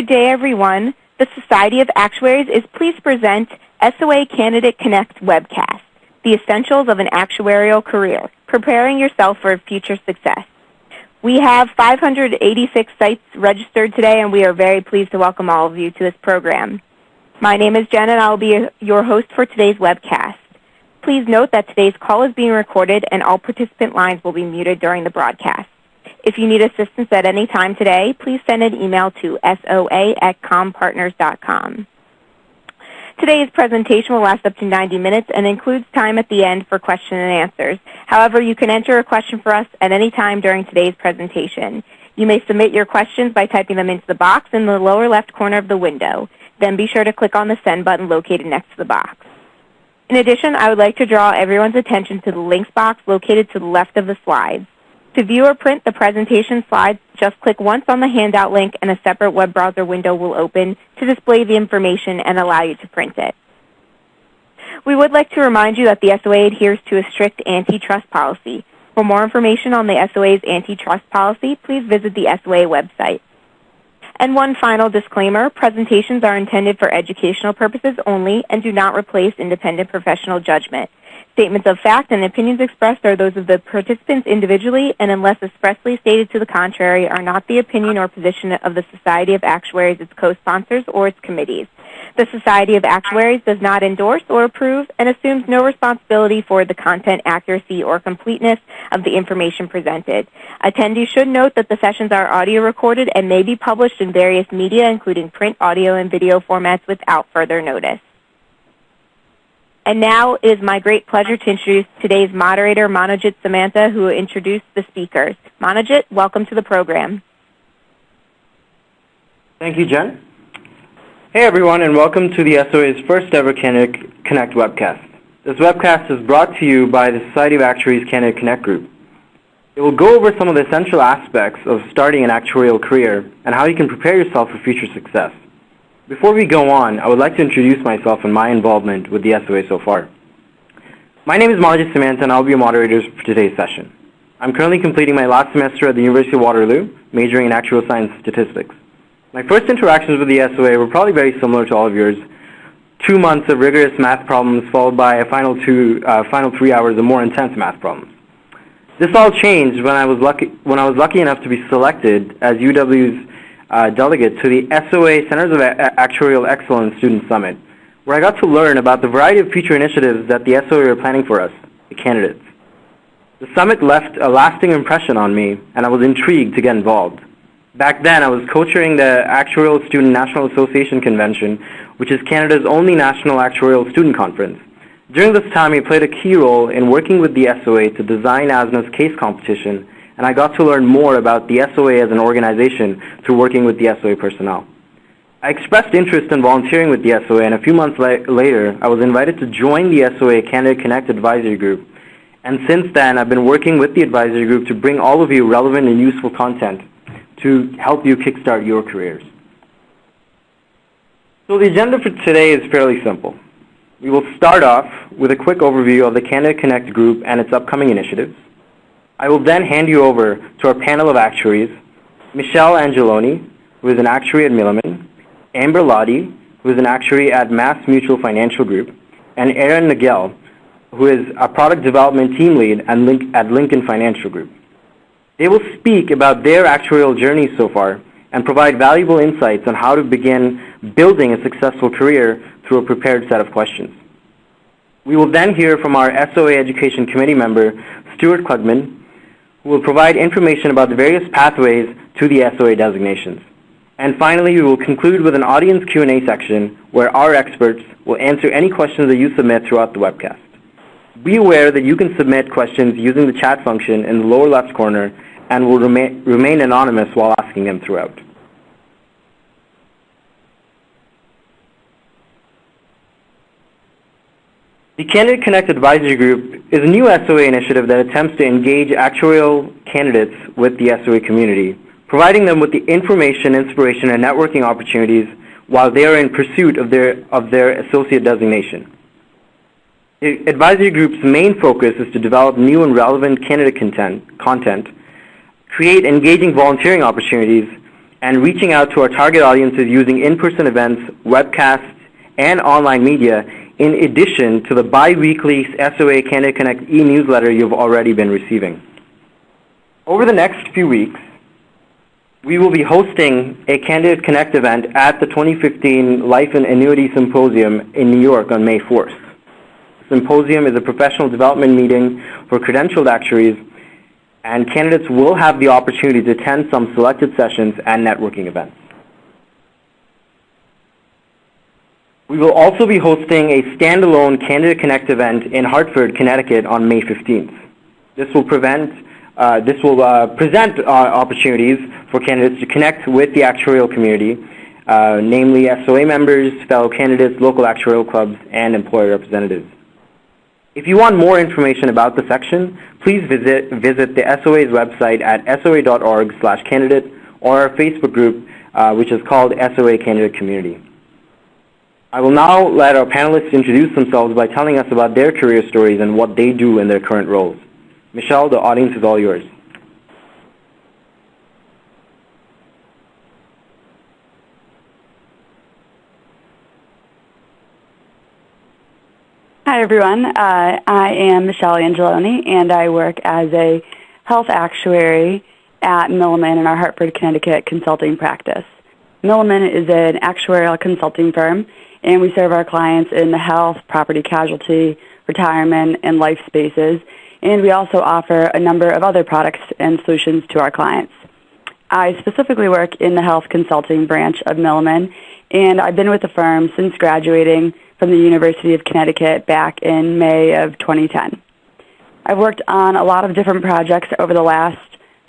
Good day, everyone. The Society of Actuaries is pleased to present SOA Candidate Connect Webcast, The Essentials of an Actuarial Career, Preparing Yourself for Future Success. We have 586 sites registered today, and we are very pleased to welcome all of you to this program. My name is Jen, and I will be your host for today's webcast. Please note that today's call is being recorded, and all participant lines will be muted during the broadcast. If you need assistance at any time today, please send an email to soa@compartners.com. Today's presentation will last up to 90 minutes and includes time at the end for question and answers. However, you can enter a question for us at any time during today's presentation. You may submit your questions by typing them into the box in the lower left corner of the window. Then be sure to click on the send button located next to the box. In addition, I would like to draw everyone's attention to the links box located to the left of the slides. To view or print the presentation slides, just click once on the handout link and a separate web browser window will open to display the information and allow you to print it. We would like to remind you that the SOA adheres to a strict antitrust policy. For more information on the SOA's antitrust policy, please visit the SOA website. And one final disclaimer, presentations are intended for educational purposes only and do not replace independent professional judgment. Statements of fact and opinions expressed are those of the participants individually and unless expressly stated to the contrary are not the opinion or position of the Society of Actuaries, its co-sponsors, or its committees. The Society of Actuaries does not endorse or approve and assumes no responsibility for the content, accuracy, or completeness of the information presented. Attendees should note that the sessions are audio recorded and may be published in various media, including print, audio, and video formats without further notice. And now it is my great pleasure to introduce today's moderator, Manojit Samantha, who will introduce the speakers. Manojit, welcome to the program. Thank you, Jen. Hey, everyone, and welcome to the SOA's first ever Candidate Connect webcast. This webcast is brought to you by the Society of Actuaries Candidate Connect group. It will go over some of the essential aspects of starting an actuarial career and how you can prepare yourself for future success. Before we go on, I would like to introduce myself and my involvement with the SOA so far. My name is Manojit Samantha, and I'll be your moderator for today's session. I'm currently completing my last semester at the University of Waterloo, majoring in actuarial science statistics. My first interactions with the SOA were probably very similar to all of yours. 2 months of rigorous math problems followed by a final 3 hours of more intense math problems. This all changed when I was lucky enough to be selected as UW's delegate to the SOA Centers of Actuarial Excellence Student Summit, where I got to learn about the variety of future initiatives that the SOA are planning for us, the candidates. The summit left a lasting impression on me, and I was intrigued to get involved. Back then, I was co-chairing the Actuarial Student National Association Convention, which is Canada's only national actuarial student conference. During this time, I played a key role in working with the SOA to design ASNA's case competition, and I got to learn more about the SOA as an organization through working with the SOA personnel. I expressed interest in volunteering with the SOA, and a few months later, I was invited to join the SOA Candidate Connect Advisory Group. And since then, I've been working with the advisory group to bring all of you relevant and useful content to help you kickstart your careers. So the agenda for today is fairly simple. We will start off with a quick overview of the Candidate Connect group and its upcoming initiatives. I will then hand you over to our panel of actuaries, Shelley Angeloni, who is an actuary at Milliman, Amber Lottie, who is an actuary at Mass Mutual Financial Group, and Erin Nagle, who is a product development team lead at Lincoln Financial Group. They will speak about their actuarial journey so far and provide valuable insights on how to begin building a successful career through a prepared set of questions. We will then hear from our SOA Education Committee member, Stuart Klugman, who will provide information about the various pathways to the SOA designations. And finally, we will conclude with an audience Q&A section where our experts will answer any questions that you submit throughout the webcast. Be aware that you can submit questions using the chat function in the lower left corner and will remain anonymous while asking them throughout. The Candidate Connect Advisory Group is a new SOA initiative that attempts to engage actuarial candidates with the SOA community, providing them with the information, inspiration, and networking opportunities while they are in pursuit of their associate designation. The advisory group's main focus is to develop new and relevant candidate content, create engaging volunteering opportunities, and reaching out to our target audiences using in-person events, webcasts, and online media, in addition to the bi-weekly SOA Candidate Connect e-newsletter you've already been receiving. Over the next few weeks, we will be hosting a Candidate Connect event at the 2015 Life and Annuity Symposium in New York on May 4th. The symposium is a professional development meeting for credentialed actuaries, and candidates will have the opportunity to attend some selected sessions and networking events. We will also be hosting a standalone Candidate Connect event in Hartford, Connecticut on May 15th. This will present opportunities for candidates to connect with the actuarial community, namely SOA members, fellow candidates, local actuarial clubs, and employer representatives. If you want more information about the section, please visit the SOA's website at soa.org/candidate or our Facebook group, which is called SOA Candidate Community. I will now let our panelists introduce themselves by telling us about their career stories and what they do in their current roles. Michelle, the audience is all yours. Hi, everyone. I am Shelley Angeloni, and I work as a health actuary at Milliman in our Hartford, Connecticut consulting practice. Milliman is an actuarial consulting firm, and we serve our clients in the health, property casualty, retirement, and life spaces, and we also offer a number of other products and solutions to our clients. I specifically work in the health consulting branch of Milliman, and I've been with the firm since graduating from the University of Connecticut back in May of 2010. I've worked on a lot of different projects over the last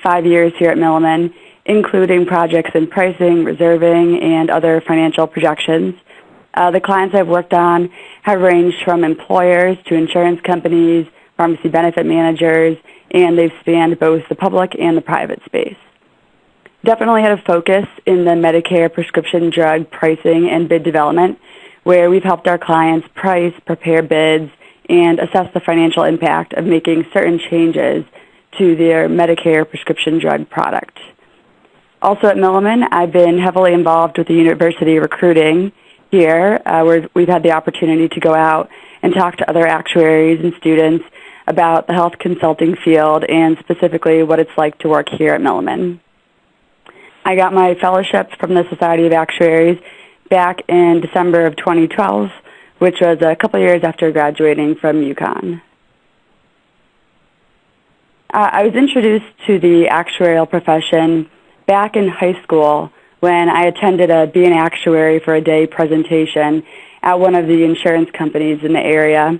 5 years here at Milliman, including projects in pricing, reserving, and other financial projections. The clients I've worked on have ranged from employers to insurance companies, pharmacy benefit managers, and they've spanned both the public and the private space. Definitely had a focus in the Medicare prescription drug pricing and bid development, where we've helped our clients price, prepare bids, and assess the financial impact of making certain changes to their Medicare prescription drug product. Also at Milliman, I've been heavily involved with the university recruiting here, where we've had the opportunity to go out and talk to other actuaries and students about the health consulting field and specifically what it's like to work here at Milliman. I got my fellowship from the Society of Actuaries back in December of 2012, which was a couple years after graduating from UConn. I was introduced to the actuarial profession back in high school when I attended a Be an Actuary for a Day presentation at one of the insurance companies in the area.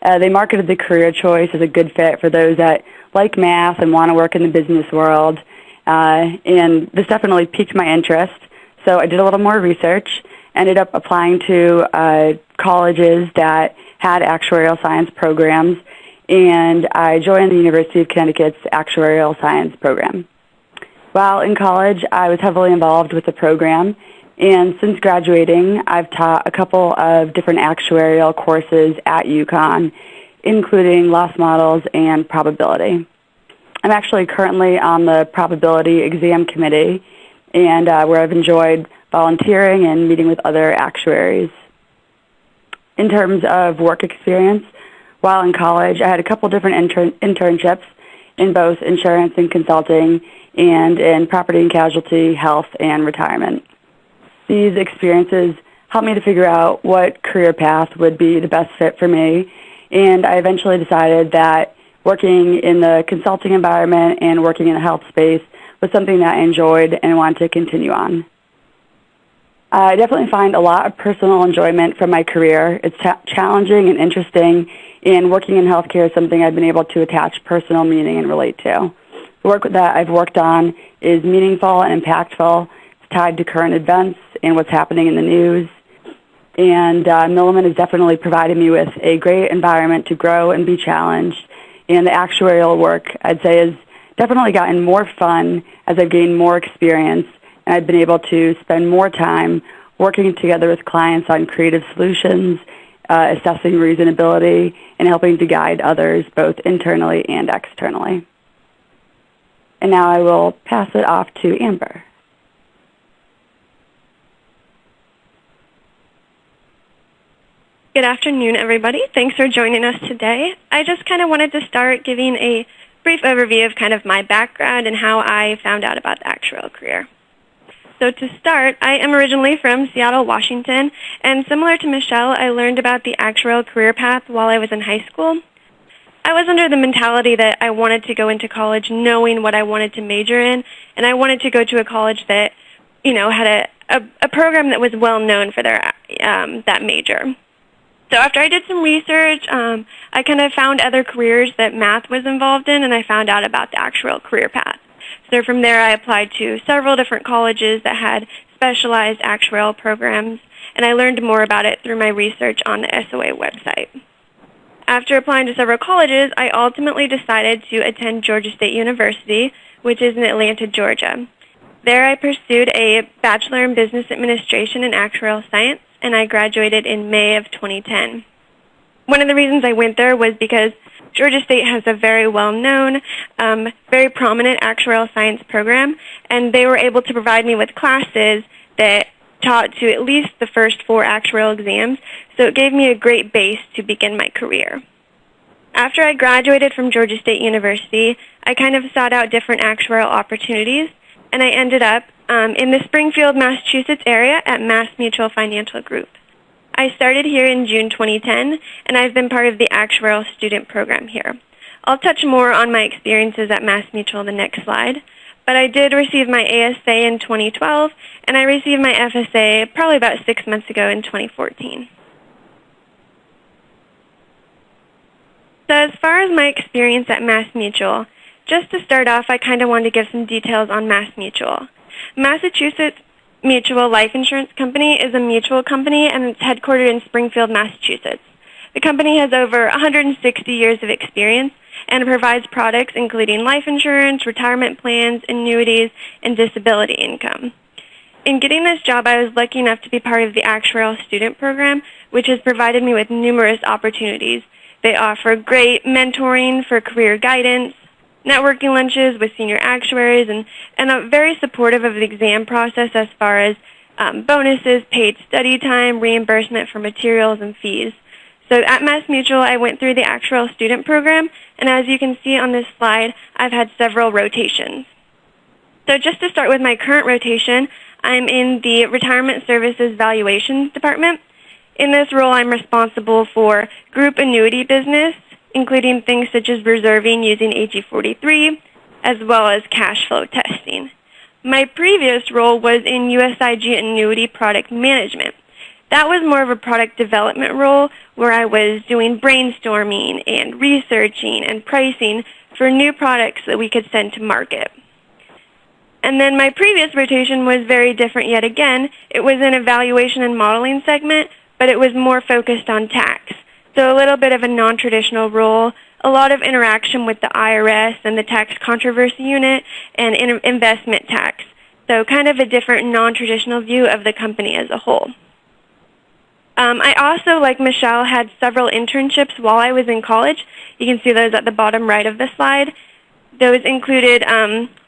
They marketed the career choice as a good fit for those that like math and want to work in the business world, and this definitely piqued my interest. So I did a little more research, ended up applying to colleges that had actuarial science programs, and I joined the University of Connecticut's actuarial science program. While in college, I was heavily involved with the program, and since graduating, I've taught a couple of different actuarial courses at UConn, including loss models and probability. I'm actually currently on the probability exam committee, and where I've enjoyed volunteering and meeting with other actuaries. In terms of work experience, while in college, I had a couple different internships in both insurance and consulting and in property and casualty, health, and retirement. These experiences helped me to figure out what career path would be the best fit for me, and I eventually decided that working in the consulting environment and working in the health space was something that I enjoyed and wanted to continue on. I definitely find a lot of personal enjoyment from my career. It's challenging and interesting, and working in healthcare is something I've been able to attach personal meaning and relate to. The work that I've worked on is meaningful and impactful. It's tied to current events and what's happening in the news. And Milliman has definitely provided me with a great environment to grow and be challenged. And the actuarial work, I'd say, has definitely gotten more fun as I've gained more experience, and I've been able to spend more time working together with clients on creative solutions, assessing reasonability, and helping to guide others both internally and externally. And now I will pass it off to Amber. Good afternoon, everybody. Thanks for joining us today. I just kind of wanted to start giving a brief overview of kind of my background and how I found out about the actuarial career. So to start, I am originally from Seattle, Washington, and similar to Michelle, I learned about the actuarial career path while I was in high school. I was under the mentality that I wanted to go into college knowing what I wanted to major in, and I wanted to go to a college that, had a program that was well known for their that major. So after I did some research, I kind of found other careers that math was involved in, and I found out about the actuarial career path. So from there, I applied to several different colleges that had specialized actuarial programs, and I learned more about it through my research on the SOA website. After applying to several colleges, I ultimately decided to attend Georgia State University, which is in Atlanta, Georgia. There I pursued a Bachelor in Business Administration and Actuarial Science, and I graduated in May of 2010. One of the reasons I went there was because Georgia State has a very well-known, very prominent actuarial science program, and they were able to provide me with classes that taught to at least the first 4 actuarial exams, so it gave me a great base to begin my career. After I graduated from Georgia State University, I kind of sought out different actuarial opportunities, and I ended up in the Springfield, Massachusetts area at MassMutual Financial Group. I started here in June 2010, and I've been part of the actuarial student program here. I'll touch more on my experiences at MassMutual in the next slide, but I did receive my ASA in 2012, and I received my FSA probably about 6 months ago in 2014. So as far as my experience at MassMutual, just to start off, I kind of wanted to give some details on MassMutual. Massachusetts Mutual Life Insurance Company is a mutual company, and it's headquartered in Springfield, Massachusetts. The company has over 160 years of experience and provides products including life insurance, retirement plans, annuities, and disability income. In getting this job, I was lucky enough to be part of the actuarial student program, which has provided me with numerous opportunities. They offer great mentoring for career guidance, networking lunches with senior actuaries, and are very supportive of the exam process as far as bonuses, paid study time, reimbursement for materials, and fees. So at MassMutual, I went through the actuarial student program, and as you can see on this slide, I've had several rotations. So just to start with my current rotation, I'm in the Retirement Services Valuations Department. In this role, I'm responsible for group annuity business, including things such as reserving using AG 43, as well as cash flow testing. My previous role was in USIG annuity product management. That was more of a product development role where I was doing brainstorming and researching and pricing for new products that we could send to market. And then my previous rotation was very different yet again. It was an evaluation and modeling segment, but it was more focused on tax. So a little bit of a non-traditional role, a lot of interaction with the IRS and the tax controversy unit and investment tax. So kind of a different non-traditional view of the company as a whole. I also, like Michelle, had several internships while I was in college. You can see those at the bottom right of the slide. Those included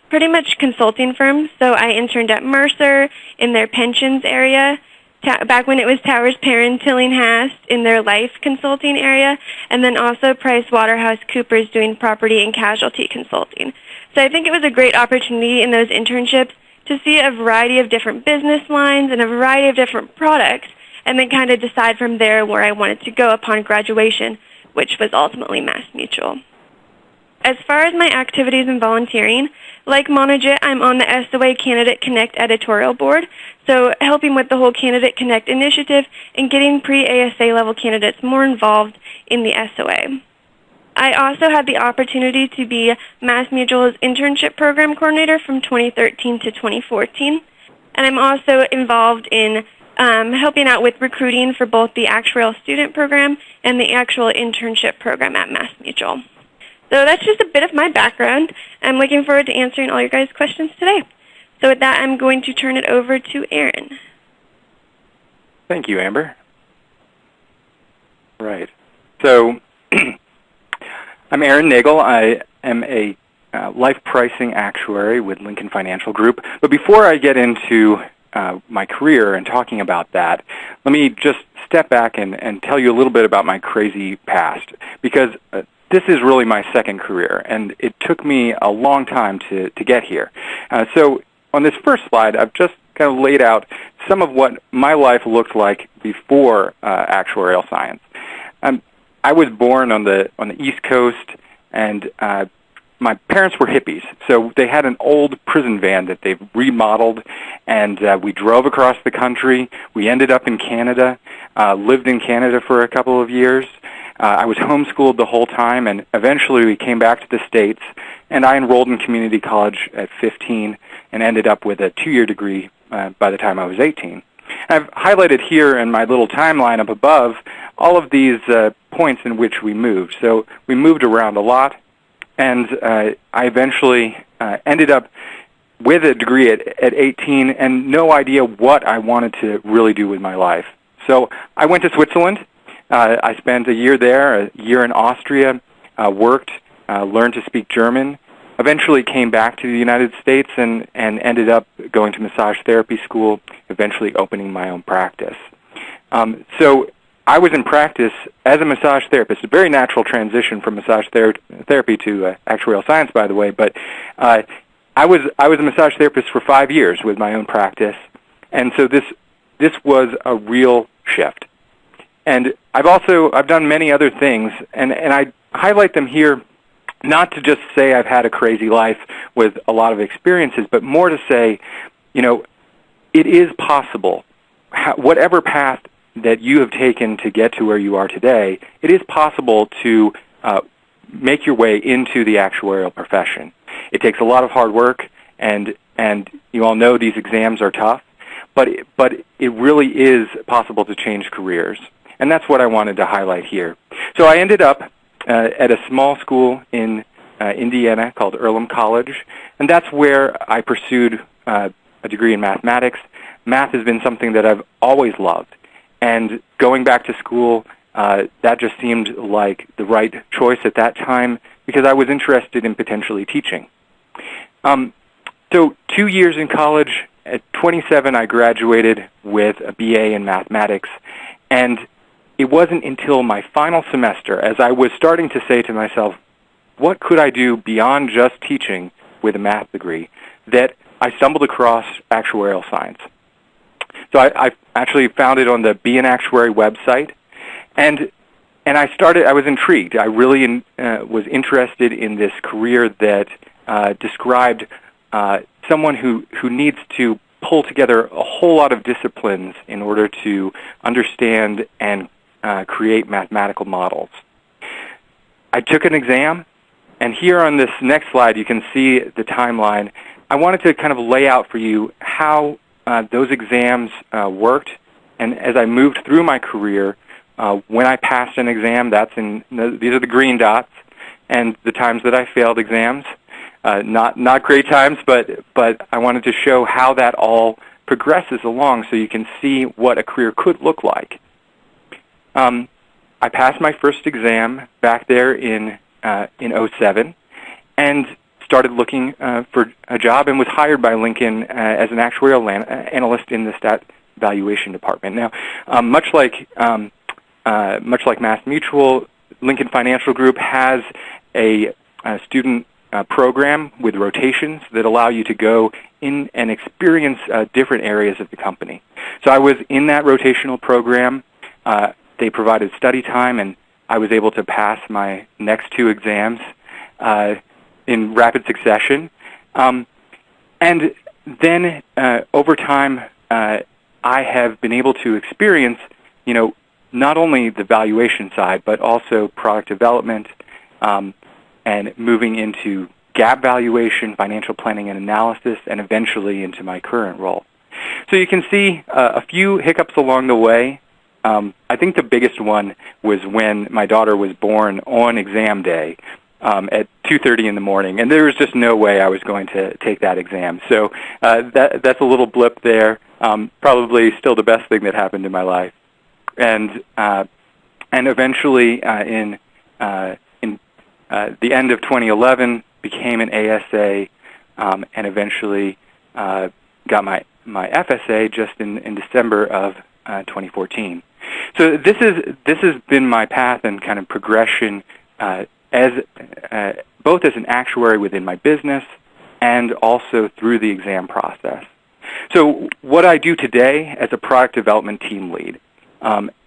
pretty much consulting firms. So I interned at Mercer in their pensions area, back when it was Towers Perrin Tillinghast in their life consulting area, and then also PricewaterhouseCoopers doing property and casualty consulting. So I think it was a great opportunity in those internships to see a variety of different business lines and a variety of different products, and then kind of decide from there where I wanted to go upon graduation, which was ultimately MassMutual. As far as my activities and volunteering, like Monojit, I'm on the SOA Candidate Connect editorial board, so helping with the whole Candidate Connect initiative and getting pre-ASA level candidates more involved in the SOA. I also had the opportunity to be MassMutual's internship program coordinator from 2013 to 2014, and I'm also involved in helping out with recruiting for both the actuarial student program and the actual internship program at MassMutual. So that's just a bit of my background. I'm looking forward to answering all your guys' questions today. So with that, I'm going to turn it over to Erin. Thank you, Amber. Right. So I'm Erin Nagle. I am a life pricing actuary with Lincoln Financial Group. But before I get into my career and talking about that, let me just step back and tell you a little bit about my crazy past, because this is really my second career, and it took me a long time to get here. So on this first slide, I've just kind of laid out some of what my life looked like before actuarial science. I was born on the East Coast, and my parents were hippies, so they had an old prison van that they've remodeled, and we drove across the country. We ended up in Canada, lived in Canada for a couple of years. I was homeschooled the whole time, and eventually we came back to the States, and I enrolled in community college at 15 and ended up with a 2-year degree by the time I was 18. I've highlighted here in my little timeline up above all of these points in which we moved. So we moved around a lot, and I eventually ended up with a degree at 18 and no idea what I wanted to really do with my life. So I went to Switzerland. I spent a year there, a year in Austria, worked, learned to speak German, eventually came back to the United States and ended up going to massage therapy school, eventually opening my own practice. So I was in practice as a massage therapist, a very natural transition from massage therapy to actuarial science, by the way, but I was a massage therapist for 5 years with my own practice, and so this was a real shift. And I've done many other things, and I highlight them here not to just say I've had a crazy life with a lot of experiences, but more to say, it is possible, whatever path that you have taken to get to where you are today, it is possible to make your way into the actuarial profession. It takes a lot of hard work, and you all know these exams are tough, but it really is possible to change careers. And that's what I wanted to highlight here. So I ended up at a small school in Indiana called Earlham College, and that's where I pursued a degree in mathematics. Math has been something that I've always loved, and going back to school, that just seemed like the right choice at that time because I was interested in potentially teaching. So 2 years in college, at 27 I graduated with a BA in mathematics, and it wasn't until my final semester, as I was starting to say to myself, what could I do beyond just teaching with a math degree, that I stumbled across actuarial science. So I actually found it on the Be an Actuary website, and I was intrigued. I really was interested in this career that described someone who needs to pull together a whole lot of disciplines in order to understand and create mathematical models. I took an exam, and here on this next slide you can see the timeline. I wanted to kind of lay out for you how those exams worked, and as I moved through my career, when I passed an exam, these are the green dots, and the times that I failed exams. Not great times, but I wanted to show how that all progresses along so you can see what a career could look like. I passed my first exam back there in 2007 and started looking for a job and was hired by Lincoln as an actuarial analyst in the stat valuation department. Now, much like MassMutual, Lincoln Financial Group has a student program with rotations that allow you to go in and experience different areas of the company. So I was in that rotational program. They provided study time, and I was able to pass my next 2 exams in rapid succession. And then over time, I have been able to experience, not only the valuation side, but also product development, and moving into gap valuation, financial planning and analysis, and eventually into my current role. So you can see a few hiccups along the way. I think the biggest one was when my daughter was born on exam day at 2:30 in the morning, and there was just no way I was going to take that exam. So that's a little blip there. Probably still the best thing that happened in my life. And eventually in the end of 2011, became an ASA, and eventually got my my FSA just in December of 2014. So this has been my path and kind of progression both as an actuary within my business and also through the exam process. So what I do today as a product development team lead,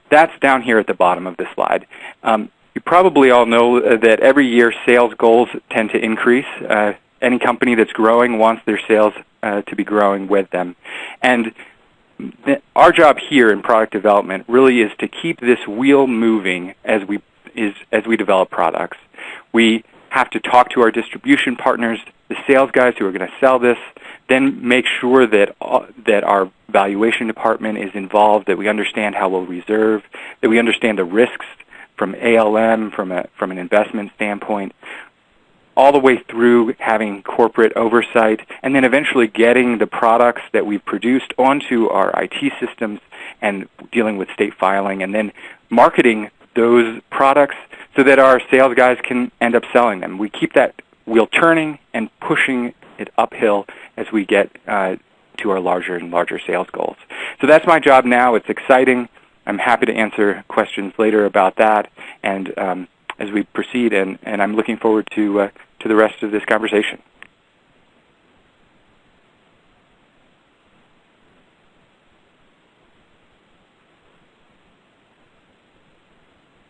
that's down here at the bottom of the slide. You probably all know that every year sales goals tend to increase. Any company that's growing wants their sales to be growing with them. And our job here in product development really is to keep this wheel moving as we develop products. We have to talk to our distribution partners, the sales guys who are going to sell this, then make sure that our valuation department is involved, that we understand how we'll reserve, that we understand the risks from ALM, from an investment standpoint, all the way through having corporate oversight, and then eventually getting the products that we've produced onto our IT systems and dealing with state filing, and then marketing those products so that our sales guys can end up selling them. We keep that wheel turning and pushing it uphill as we get to our larger and larger sales goals. So that's my job now. It's exciting. I'm happy to answer questions later about that and as we proceed, and I'm looking forward to the rest of this conversation.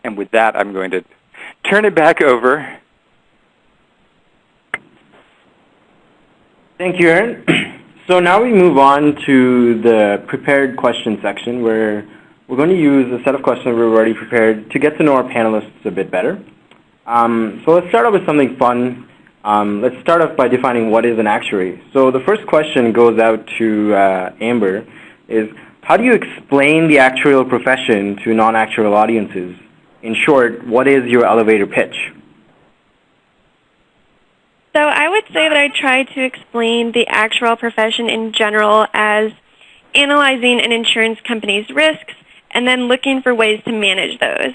And with that, I'm going to turn it back over. Thank you, Erin. So now we move on to the prepared question section, where we're going to use a set of questions we've already prepared to get to know our panelists a bit better. So let's start off with something fun. Let's start off by defining what is an actuary. So the first question goes out to Amber, is how do you explain the actuarial profession to non-actuarial audiences? In short, what is your elevator pitch? So I would say that I try to explain the actuarial profession in general as analyzing an insurance company's risks and then looking for ways to manage those.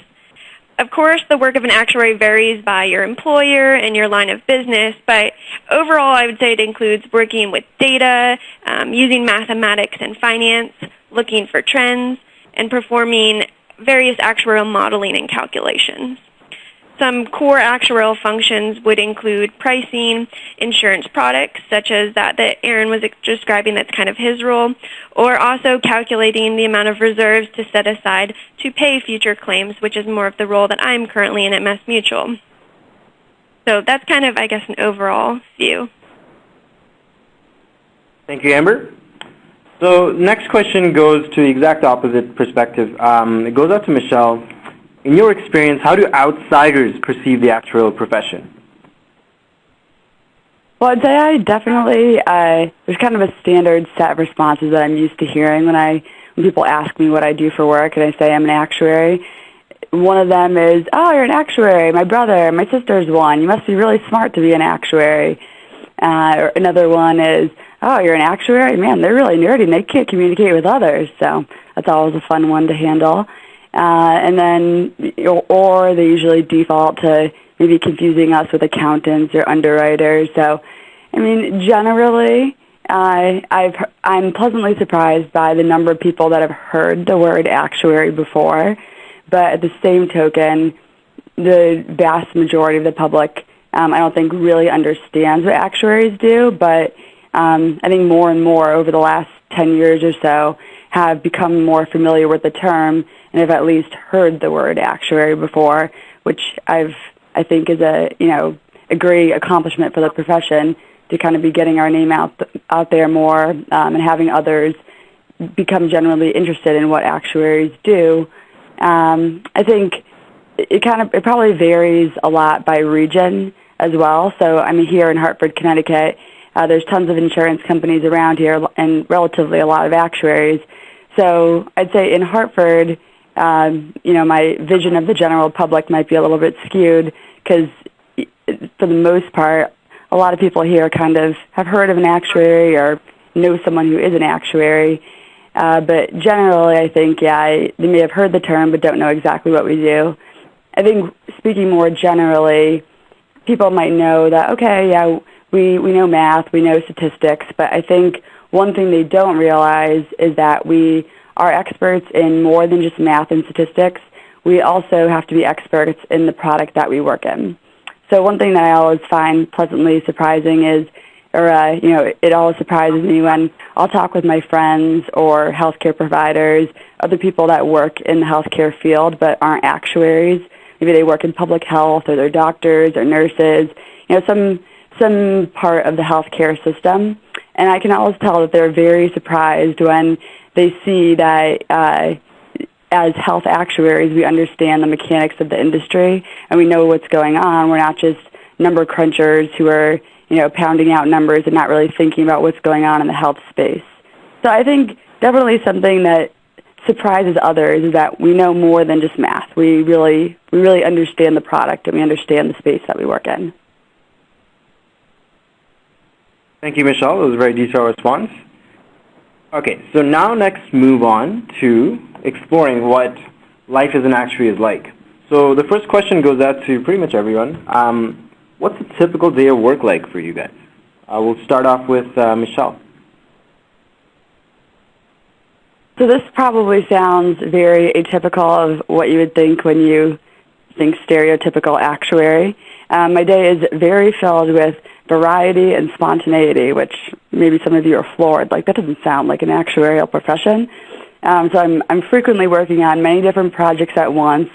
Of course, the work of an actuary varies by your employer and your line of business, but overall I would say it includes working with data, using mathematics and finance, looking for trends, and performing various actuarial modeling and calculations. Some core actuarial functions would include pricing, insurance products, such as that Erin was describing, that's kind of his role, or also calculating the amount of reserves to set aside to pay future claims, which is more of the role that I'm currently in at MassMutual. So that's kind of, I guess, an overall view. Thank you, Amber. So next question goes to the exact opposite perspective. It goes out to Michelle. In your experience, how do outsiders perceive the actuarial profession? Well, I'd say I definitely, there's kind of a standard set of responses that I'm used to hearing when people ask me what I do for work and I say I'm an actuary. One of them is, oh, you're an actuary. My brother, my sister's one. You must be really smart to be an actuary. Or another one is, oh, you're an actuary? Man, they're really nerdy and they can't communicate with others. So that's always a fun one to handle. And then, or they usually default to maybe confusing us with accountants or underwriters. So, I mean, generally, I'm pleasantly surprised by the number of people that have heard the word actuary before. But at the same token, the vast majority of the public, I don't think really understands what actuaries do. But I think more and more over the last 10 years or so have become more familiar with the term and have at least heard the word actuary before, which I think is a great accomplishment for the profession to kind of be getting our name out there more and having others become generally interested in what actuaries do. I think it probably varies a lot by region as well. So I'm here in Hartford, Connecticut. There's tons of insurance companies around here and relatively a lot of actuaries. So I'd say in Hartford, my vision of the general public might be a little bit skewed because for the most part, a lot of people here kind of have heard of an actuary or know someone who is an actuary. But generally, I think, they may have heard the term but don't know exactly what we do. I think speaking more generally, people might know that, okay, we know math, we know statistics, but I think one thing they don't realize is that we are experts in more than just math and statistics. We also have to be experts in the product that we work in. So one thing that I always find pleasantly surprising is, it always surprises me when I'll talk with my friends or healthcare providers, other people that work in the healthcare field but aren't actuaries. Maybe they work in public health, or they're doctors or nurses, some part of the healthcare system. And I can always tell that they're very surprised when they see that as health actuaries, we understand the mechanics of the industry and we know what's going on. We're not just number crunchers who are, pounding out numbers and not really thinking about what's going on in the health space. So I think definitely something that surprises others is that we know more than just math. We really understand the product and we understand the space that we work in. Thank you, Michelle. That was a very detailed response. Okay, so now next move on to exploring what life as an actuary is like. So the first question goes out to pretty much everyone. What's a typical day of work like for you guys? We'll start off with Michelle. So this probably sounds very atypical of what you would think when you think stereotypical actuary. My day is very filled with variety and spontaneity, which maybe some of you are floored. Like, that doesn't sound like an actuarial profession. So I'm frequently working on many different projects at once,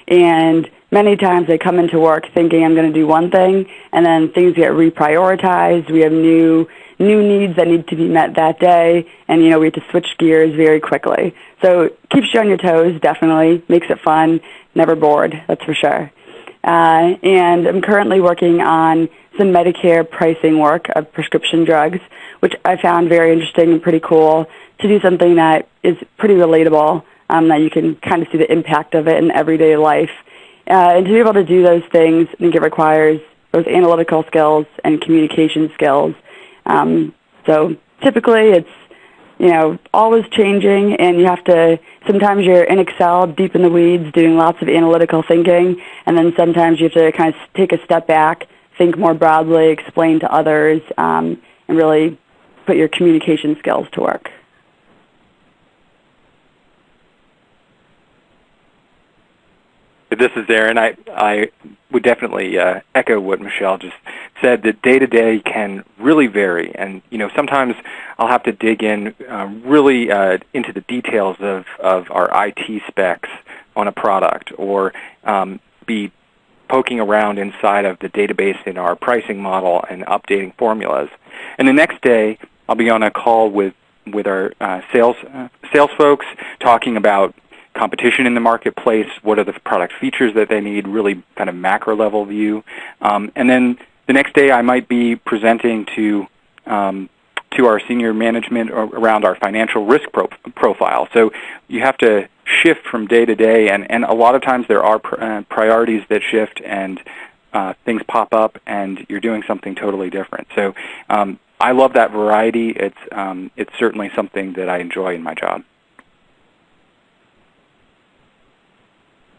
and many times I come into work thinking I'm going to do one thing, and then things get reprioritized. We have new needs that need to be met that day, and we have to switch gears very quickly. So keeps you on your toes, definitely. Makes it fun. Never bored, that's for sure. And I'm currently working on some Medicare pricing work of prescription drugs, which I found very interesting and pretty cool to do something that is pretty relatable, that you can kind of see the impact of it in everyday life. And to be able to do those things, I think it requires both analytical skills and communication skills. So typically it's, always changing, and you have to, sometimes you're in Excel deep in the weeds doing lots of analytical thinking, and then sometimes you have to kind of take a step back, think more broadly, explain to others, and really put your communication skills to work. This is Erin. I would definitely echo what Michelle just said, that day-to-day can really vary. And, sometimes I'll have to dig in really into the details of our IT specs on a product, or be poking around inside of the database in our pricing model and updating formulas. And the next day, I'll be on a call with our sales folks, talking about competition in the marketplace, what are the product features that they need, really kind of macro level view. And then the next day I might be presenting to our senior management around our financial risk profile. So you have to shift from day to day, and a lot of times there are priorities that shift, and things pop up and you're doing something totally different. So I love that variety. It's certainly something that I enjoy in my job.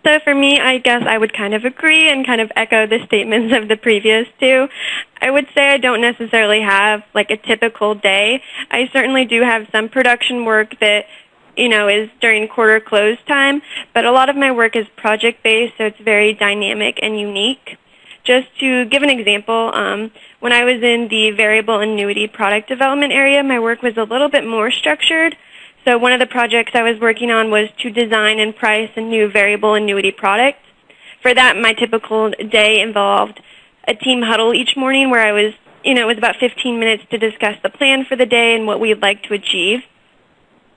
So for me, I guess I would kind of agree and kind of echo the statements of the previous two. I would say I don't necessarily have like a typical day. I certainly do have some production work that, is during quarter close time, but a lot of my work is project-based, so it's very dynamic and unique. Just to give an example, when I was in the variable annuity product development area, my work was a little bit more structured. So one of the projects I was working on was to design and price a new variable annuity product. For that, my typical day involved a team huddle each morning where I was, it was about 15 minutes to discuss the plan for the day and what we'd like to achieve.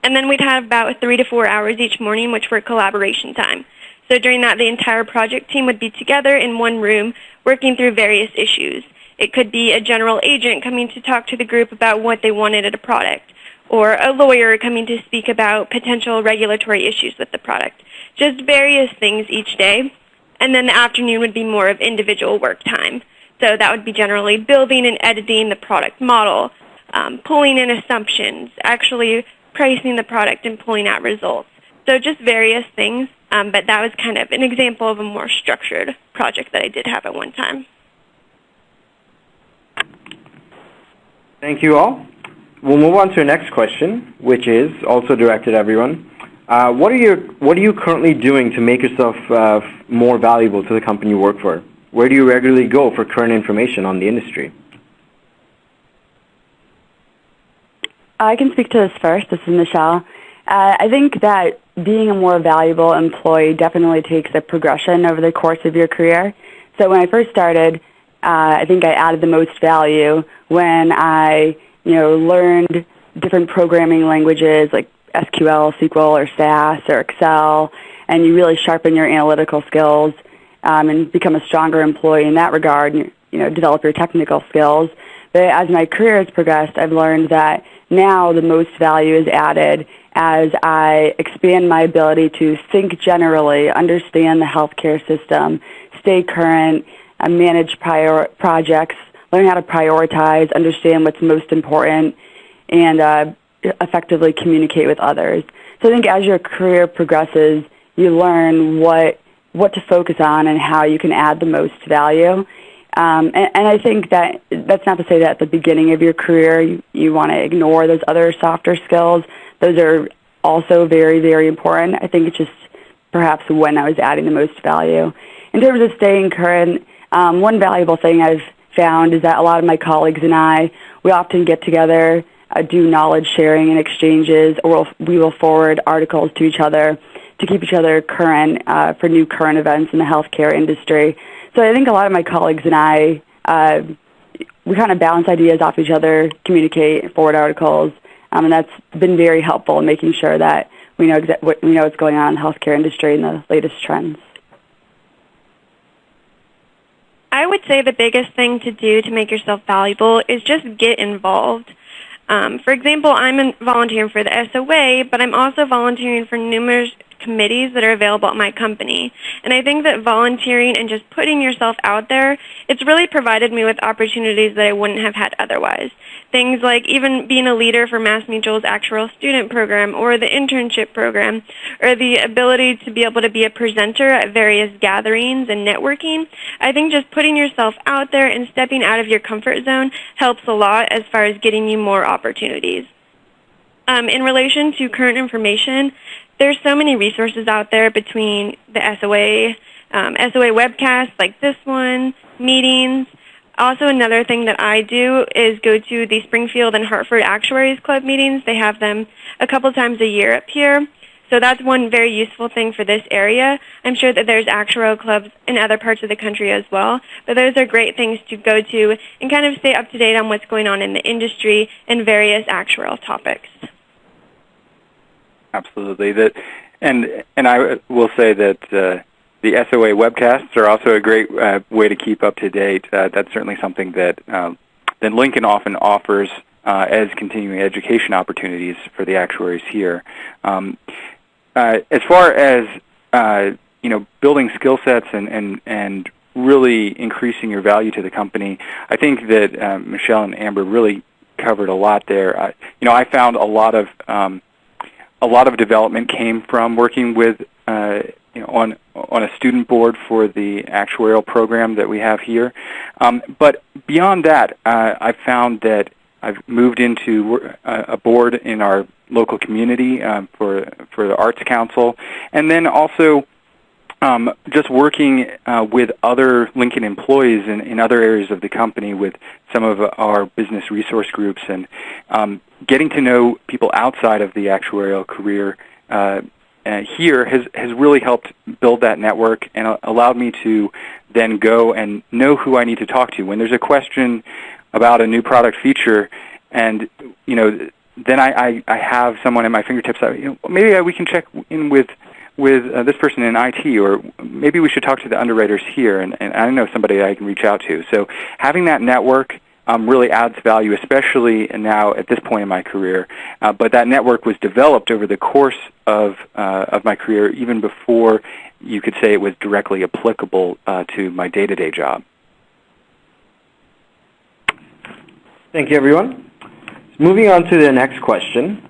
And then we'd have about 3 to 4 hours each morning, which were collaboration time. So during that, the entire project team would be together in one room working through various issues. It could be a general agent coming to talk to the group about what they wanted at a product, or a lawyer coming to speak about potential regulatory issues with the product. Just various things each day. And then the afternoon would be more of individual work time. So that would be generally building and editing the product model, pulling in assumptions, actually pricing the product and pulling out results. So just various things, but that was kind of an example of a more structured project that I did have at one time. Thank you all. we'll move on to our next question, which is also directed at everyone. What are you currently doing to make yourself more valuable to the company you work for? Where do you regularly go for current information on the industry? I can speak to this first. This is Michelle. I think that being a more valuable employee definitely takes a progression over the course of your career. So when I first started, I think I added the most value when I, learned different programming languages like SQL, SQL, or SAS, or Excel, and you really sharpen your analytical skills and become a stronger employee in that regard, develop your technical skills. But as my career has progressed, I've learned that now the most value is added as I expand my ability to think generally, understand the healthcare system, stay current, manage projects, learn how to prioritize, understand what's most important, and effectively communicate with others. So I think as your career progresses, you learn what to focus on and how you can add the most value. And I think that's not to say that at the beginning of your career you want to ignore those other softer skills. Those are also very, very important. I think it's just perhaps when I was adding the most value. In terms of staying current, one valuable thing I've found is that a lot of my colleagues and we often get together, do knowledge sharing and exchanges, or we will forward articles to each other to keep each other current for new current events in the healthcare industry. So I think a lot of my colleagues and we kind of bounce ideas off each other, communicate, forward articles, and that's been very helpful in making sure that we know what's going on in the healthcare industry and the latest trends. I would say the biggest thing to do to make yourself valuable is just get involved. For example, I'm volunteering for the SOA, but I'm also volunteering for numerous committees that are available at my company. And I think that volunteering and just putting yourself out there, it's really provided me with opportunities that I wouldn't have had otherwise. Things like even being a leader for MassMutual's Actuarial student program or the internship program, or the ability to be able to be a presenter at various gatherings and networking. I think just putting yourself out there and stepping out of your comfort zone helps a lot as far as getting you more opportunities. In relation to current information, there's so many resources out there between the SOA, SOA Webcast like this one, meetings. Also, another thing that I do is go to the Springfield and Hartford Actuaries Club meetings. They have them a couple times a year up here. So that's one very useful thing for this area. I'm sure that there's actuarial clubs in other parts of the country as well. But those are great things to go to and kind of stay up to date on what's going on in the industry and various actuarial topics. Absolutely. And I will say that the SOA webcasts are also a great way to keep up to date. That's certainly something that Lincoln often offers as continuing education opportunities for the actuaries here. As far as building skill sets and really increasing your value to the company, I think that Michelle and Amber really covered a lot there. I found a lot of development came from working with on a student board for the actuarial program that we have here. But beyond that, I found that I've moved into a board in our local community for the Arts Council, and then also just working with other Lincoln employees in other areas of the company with some of our business resource groups, and getting to know people outside of the actuarial career here has really helped build that network and allowed me to then go and know who I need to talk to. When there's a question about a new product feature, and then I have someone at my fingertips. Maybe we can check in with this person in IT, or maybe we should talk to the underwriters here, and I know somebody I can reach out to. So having that network really adds value, especially now at this point in my career. But that network was developed over the course of my career, even before you could say it was directly applicable to my day-to-day job. Thank you, everyone. Moving on to the next question.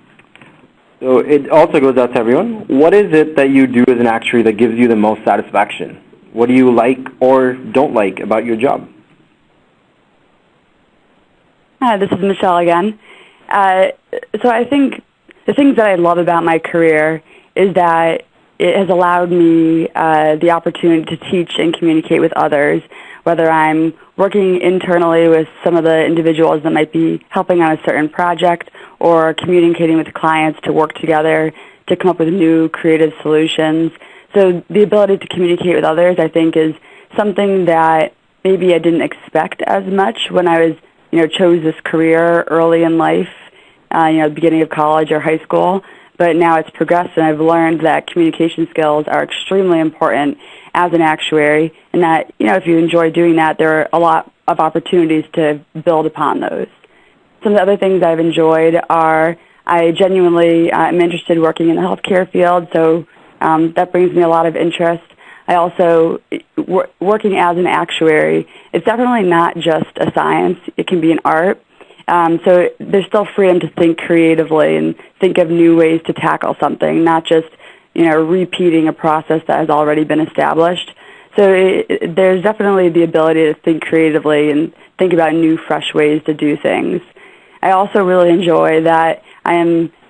So it also goes out to everyone. What is it that you do as an actuary that gives you the most satisfaction? What do you like or don't like about your job? This is Michelle again. So I think the things that I love about my career is that it has allowed me the opportunity to teach and communicate with others, whether I'm working internally with some of the individuals that might be helping on a certain project or communicating with clients to work together to come up with new creative solutions. So the ability to communicate with others, I think, is something that maybe I didn't expect as much when I was, chose this career early in life, beginning of college or high school. But now it's progressed, and I've learned that communication skills are extremely important as an actuary, and that, if you enjoy doing that, there are a lot of opportunities to build upon those. Some of the other things I've enjoyed are I genuinely am interested in working in the healthcare field, so that brings me a lot of interest. I also, working as an actuary, it's definitely not just a science. It can be an art. So there's still freedom to think creatively and think of new ways to tackle something, not just, repeating a process that has already been established. So there's definitely the ability to think creatively and think about new, fresh ways to do things. I also really enjoy that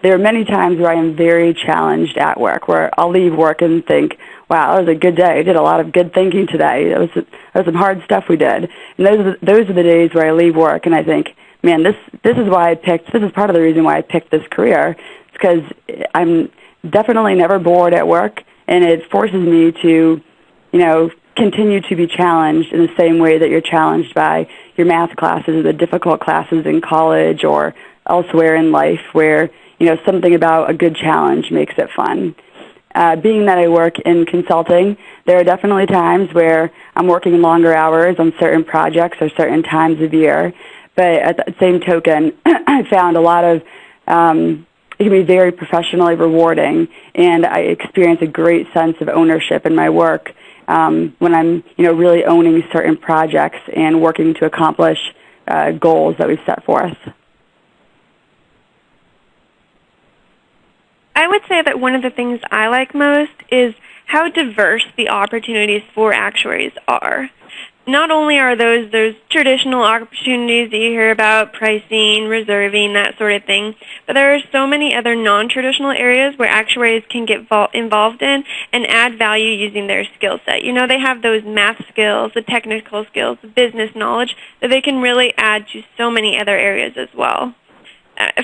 there are many times where I am very challenged at work, where I'll leave work and think, wow, that was a good day. I did a lot of good thinking today. That was some hard stuff we did. And those are the days where I leave work and I think, man, this is part of the reason why I picked this career. It's because I'm definitely never bored at work, and it forces me to, continue to be challenged in the same way that you're challenged by your math classes or the difficult classes in college or elsewhere in life where, something about a good challenge makes it fun. Being that I work in consulting, there are definitely times where I'm working longer hours on certain projects or certain times of year. But at the same token, I found a lot of, it can be very professionally rewarding, and I experience a great sense of ownership in my work when I'm, really owning certain projects and working to accomplish goals that we've set forth. I would say that one of the things I like most is how diverse the opportunities for actuaries are. Not only are those traditional opportunities that you hear about, pricing, reserving, that sort of thing, but there are so many other non-traditional areas where actuaries can get involved in and add value using their skill set. They have those math skills, the technical skills, the business knowledge that they can really add to so many other areas as well.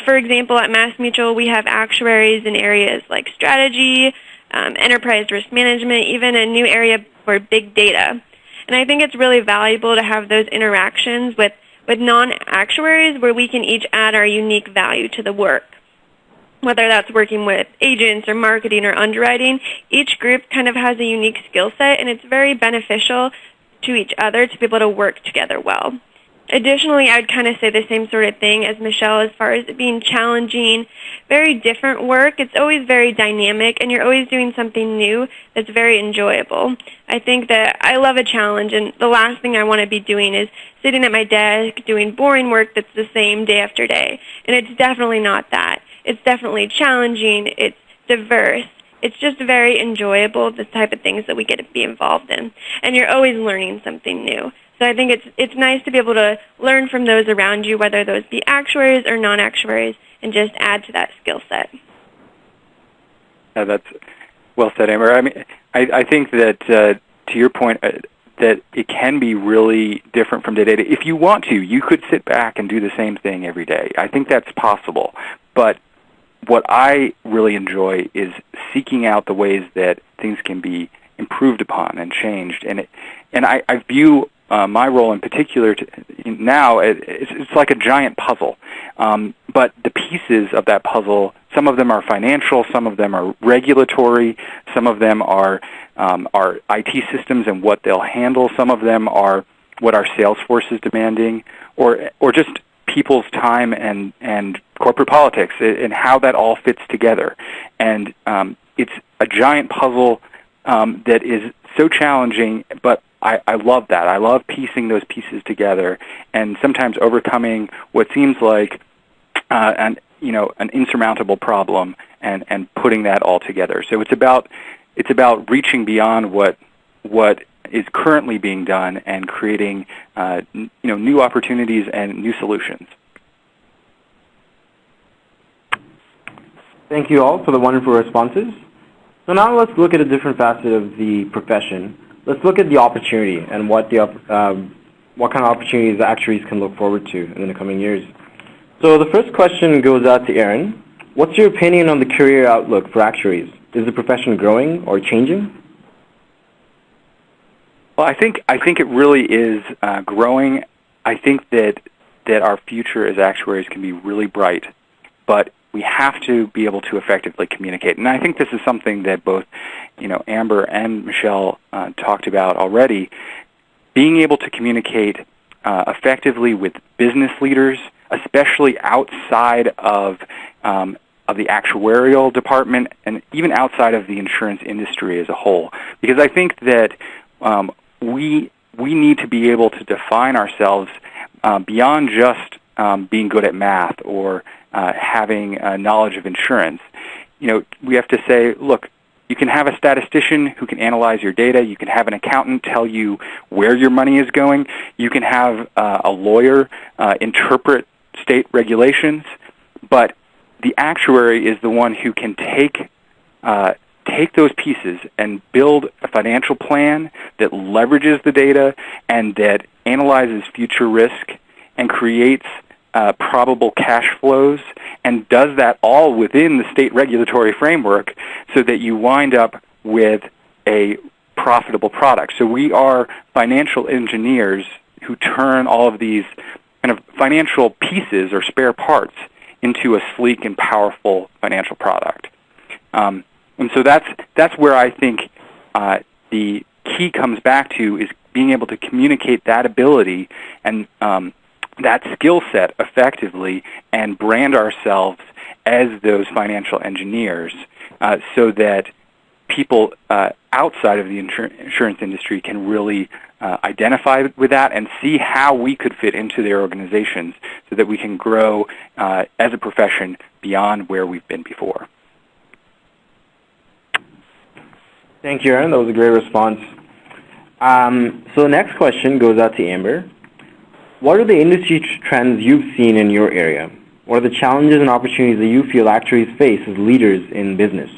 For example, at MassMutual, we have actuaries in areas like strategy, enterprise risk management, even a new area for big data. And I think it's really valuable to have those interactions with non-actuaries where we can each add our unique value to the work. Whether that's working with agents or marketing or underwriting, each group kind of has a unique skill set, and it's very beneficial to each other to be able to work together well. Additionally, I would kind of say the same sort of thing as Michelle as far as it being challenging, very different work. It's always very dynamic, and you're always doing something new that's very enjoyable. I think that I love a challenge, and the last thing I want to be doing is sitting at my desk doing boring work that's the same day after day. And it's definitely not that. It's definitely challenging. It's diverse. It's just very enjoyable, the type of things that we get to be involved in. And you're always learning something new. So I think it's nice to be able to learn from those around you, whether those be actuaries or non-actuaries, and just add to that skill set. That's well said, Amber. I mean, I think that to your point, that it can be really different from day to day. If you want to, you could sit back and do the same thing every day. I think that's possible. But what I really enjoy is seeking out the ways that things can be improved upon and changed. And I view my role in particular now, it's like a giant puzzle. But the pieces of that puzzle, some of them are financial, some of them are regulatory, some of them are IT systems and what they'll handle, some of them are what our sales force is demanding, or just people's time and corporate politics and how that all fits together. And it's a giant puzzle that is so challenging, but I love that. I love piecing those pieces together and sometimes overcoming what seems like an insurmountable problem and putting that all together. So it's about reaching beyond what is currently being done and creating new opportunities and new solutions. Thank you all for the wonderful responses. So now let's look at a different facet of the profession. Let's look at the opportunity and what kind of opportunities actuaries can look forward to in the coming years. So the first question goes out to Erin. What's your opinion on the career outlook for actuaries? Is the profession growing or changing? Well, I think it really is growing. I think that our future as actuaries can be really bright, but we have to be able to effectively communicate. And I think this is something that both, Amber and Michelle talked about already. Being able to communicate effectively with business leaders, especially outside of the actuarial department and even outside of the insurance industry as a whole, because I think that we need to be able to define ourselves beyond just being good at math or having knowledge of insurance. We have to say, look, you can have a statistician who can analyze your data. You can have an accountant tell you where your money is going. You can have a lawyer interpret state regulations. But the actuary is the one who can take those pieces and build a financial plan that leverages the data and that analyzes future risk and creates probable cash flows, and does that all within the state regulatory framework so that you wind up with a profitable product. So we are financial engineers who turn all of these kind of financial pieces or spare parts into a sleek and powerful financial product. And so that's where I think the key comes back to, is being able to communicate that ability and that skill set effectively and brand ourselves as those financial engineers so that people outside of the insurance industry can really identify with that and see how we could fit into their organizations so that we can grow as a profession beyond where we've been before. Thank you, Erin. That was a great response. So the next question goes out to Amber. What are the industry trends you've seen in your area? What are the challenges and opportunities that you feel actuaries face as leaders in business?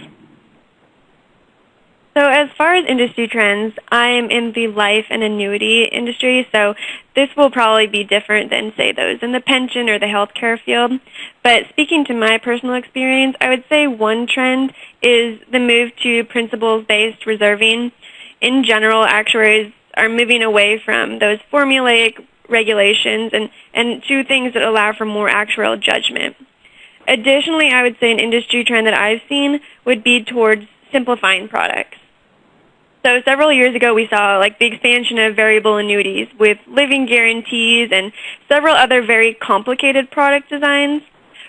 So as far as industry trends, I'm in the life and annuity industry, so this will probably be different than, say, those in the pension or the healthcare field. But speaking to my personal experience, I would say one trend is the move to principles-based reserving. In general, actuaries are moving away from those formulaic regulations and to things that allow for more actuarial judgment. Additionally, I would say an industry trend that I've seen would be towards simplifying products. So several years ago, we saw the expansion of variable annuities with living guarantees and several other very complicated product designs.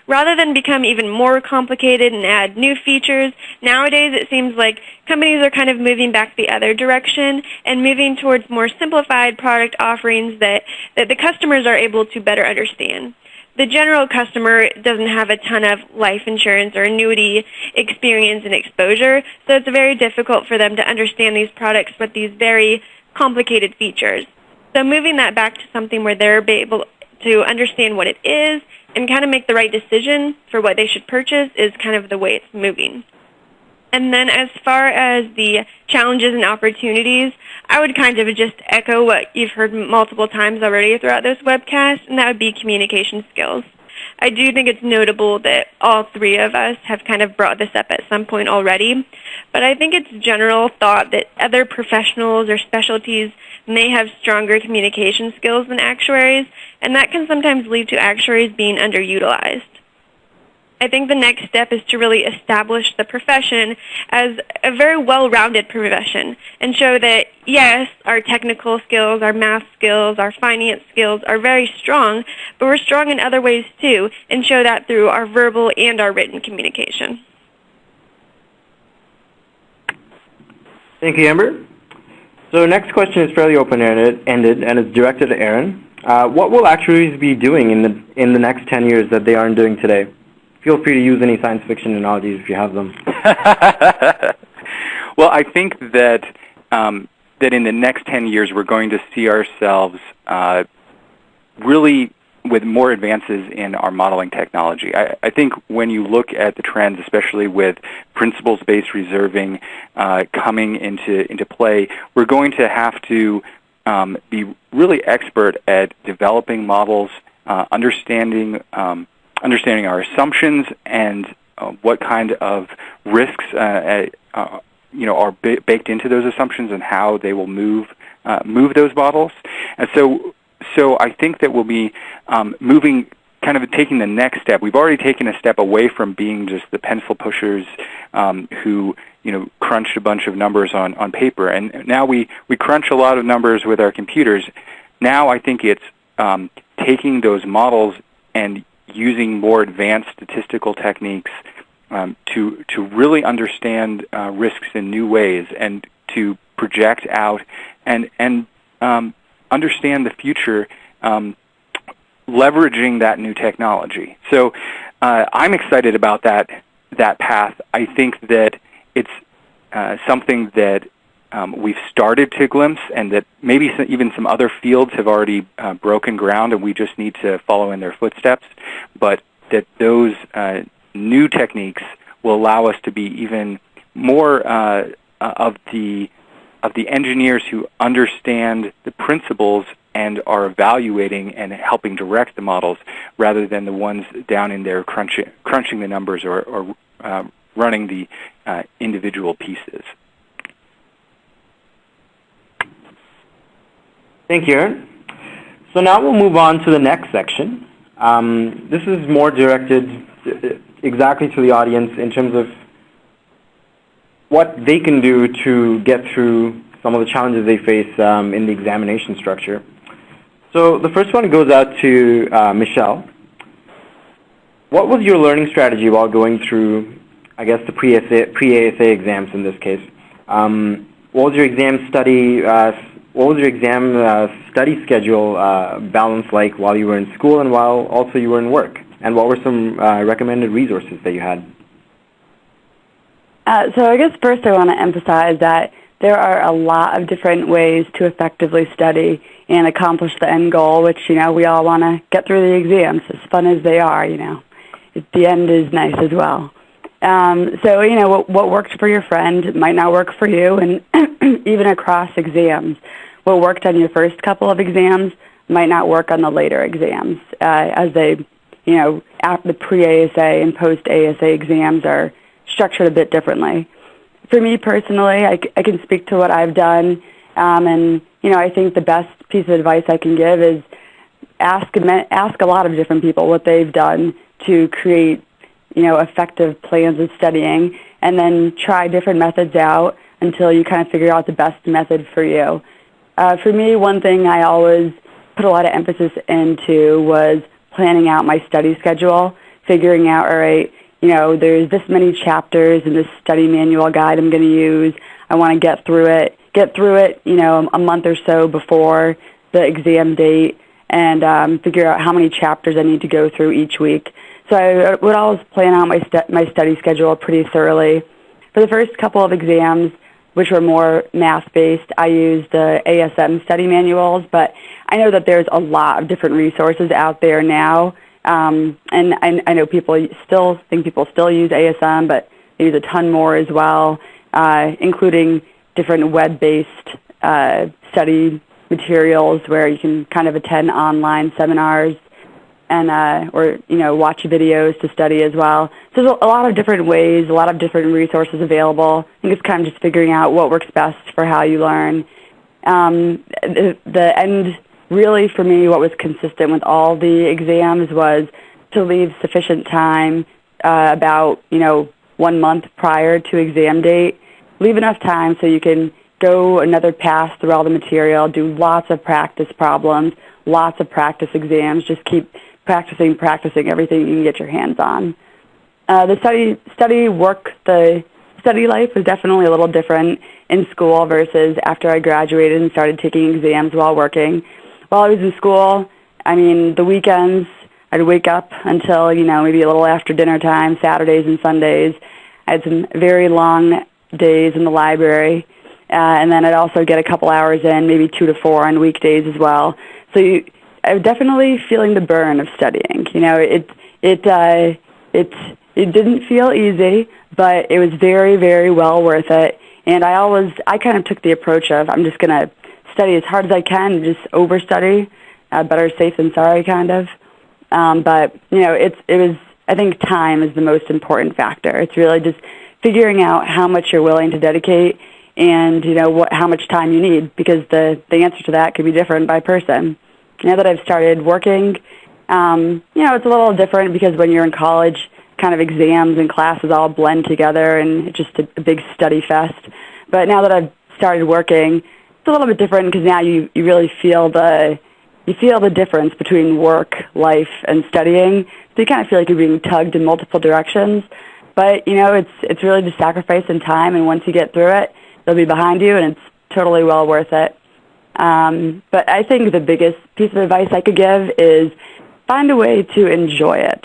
Rather than become even more complicated and add new features, nowadays it seems like companies are kind of moving back the other direction and moving towards more simplified product offerings that the customers are able to better understand. The general customer doesn't have a ton of life insurance or annuity experience and exposure, so it's very difficult for them to understand these products with these very complicated features. So moving that back to something where they're able to understand what it is and kind of make the right decision for what they should purchase is kind of the way it's moving. And then as far as the challenges and opportunities, I would kind of just echo what you've heard multiple times already throughout this webcast, and that would be communication skills. I do think it's notable that all three of us have kind of brought this up at some point already, but I think it's general thought that other professionals or specialties may have stronger communication skills than actuaries, and that can sometimes lead to actuaries being underutilized. I think the next step is to really establish the profession as a very well-rounded profession and show that, yes, our technical skills, our math skills, our finance skills are very strong, but we're strong in other ways too, and show that through our verbal and our written communication. Thank you, Amber. So next question is fairly open-ended and is directed to Erin. What will actuaries be doing in the next 10 years that they aren't doing today? Feel free to use any science fiction analogies if you have them. Well, I think that in the next 10 years we're going to see ourselves really with more advances in our modeling technology. I think when you look at the trends, especially with principles-based reserving coming into play, we're going to have to be really expert at developing models, understanding our assumptions and what kind of risks are baked into those assumptions and how they will move those models. And so I think that we'll be moving, kind of taking the next step. We've already taken a step away from being just the pencil pushers who crunched a bunch of numbers on paper, and now we crunch a lot of numbers with our computers. Now I think it's taking those models and using more advanced statistical techniques to really understand risks in new ways and to project out and understand the future, leveraging that new technology. So I'm excited about that path. I think that it's something that we've started to glimpse, and that maybe even some other fields have already broken ground, and we just need to follow in their footsteps. But that those new techniques will allow us to be even more of the engineers who understand the principles and are evaluating and helping direct the models, rather than the ones down in there crunching the numbers or running the individual pieces. Thank you, Erin. So now we'll move on to the next section. This is more directed exactly to the audience in terms of what they can do to get through some of the challenges they face in the examination structure. So the first one goes out to Michelle. What was your learning strategy while going through, I guess, the pre-ASA exams in this case? What was your exam study? What was your exam study schedule balance like while you were in school and while also you were in work? And what were some recommended resources that you had? So I guess first I want to emphasize that there are a lot of different ways to effectively study and accomplish the end goal, which, we all want to get through the exams, as fun as they are, The end is nice as well. So, what worked for your friend might not work for you, and even across exams. What worked on your first couple of exams might not work on the later exams, as they, after the pre-ASA and post-ASA exams are structured a bit differently. For me personally, I can speak to what I've done, and I think the best piece of advice I can give is ask a lot of different people what they've done to create effective plans of studying, and then try different methods out until you kind of figure out the best method for you. For me, one thing I always put a lot of emphasis into was planning out my study schedule, figuring out, all right, there's this many chapters in this study manual guide I'm going to use. I want to get through it, a month or so before the exam date, and figure out how many chapters I need to go through each week. So I would always plan out my study schedule pretty thoroughly. For the first couple of exams, which were more math-based, I used the ASM study manuals, but I know that there's a lot of different resources out there now. And I know people still use ASM, but they use a ton more as well, including different web-based study materials where you can kind of attend online seminars and or watch videos to study as well. So there's a lot of different ways, a lot of different resources available. I think it's kind of just figuring out what works best for how you learn. The end, really, for me, what was consistent with all the exams was to leave sufficient time, about 1 month prior to exam date. Leave enough time so you can go another pass through all the material, do lots of practice problems, lots of practice exams. Just keep practicing everything you can get your hands on. The study life was definitely a little different in school versus after I graduated and started taking exams while working. While I was in school, the weekends, I'd wake up until, maybe a little after dinner time, Saturdays and Sundays. I had some very long days in the library, and then I'd also get a couple hours in, maybe 2 to 4 on weekdays as well. So definitely feeling the burn of studying. It didn't feel easy, but it was very, very well worth it. And I kind of took the approach of I'm just going to study as hard as I can, just overstudy, better safe than sorry, kind of. But I think time is the most important factor. It's really just figuring out how much you're willing to dedicate and how much time you need, because the answer to that could be different by person. Now that I've started working, it's a little different because when you're in college, kind of exams and classes all blend together and it's just a big study fest. But now that I've started working, it's a little bit different because now you really feel the difference between work, life, and studying. So you kind of feel like you're being tugged in multiple directions. But it's really just sacrifice and time, and once you get through it, they'll be behind you, and it's totally well worth it. But I think the biggest piece of advice I could give is find a way to enjoy it.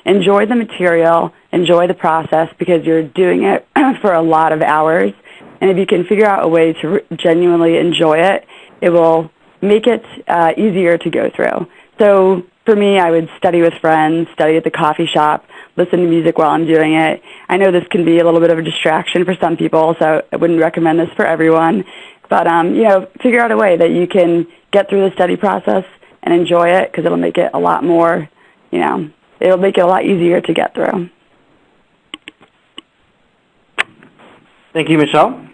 Enjoy the material, enjoy the process, because you're doing it for a lot of hours. And if you can figure out a way to genuinely enjoy it, it will make it easier to go through. So for me, I would study with friends, study at the coffee shop, listen to music while I'm doing it. I know this can be a little bit of a distraction for some people, so I wouldn't recommend this for everyone. But, figure out a way that you can get through the study process and enjoy it, because it'll make it a lot more, it'll make it a lot easier to get through. Thank you, Michelle.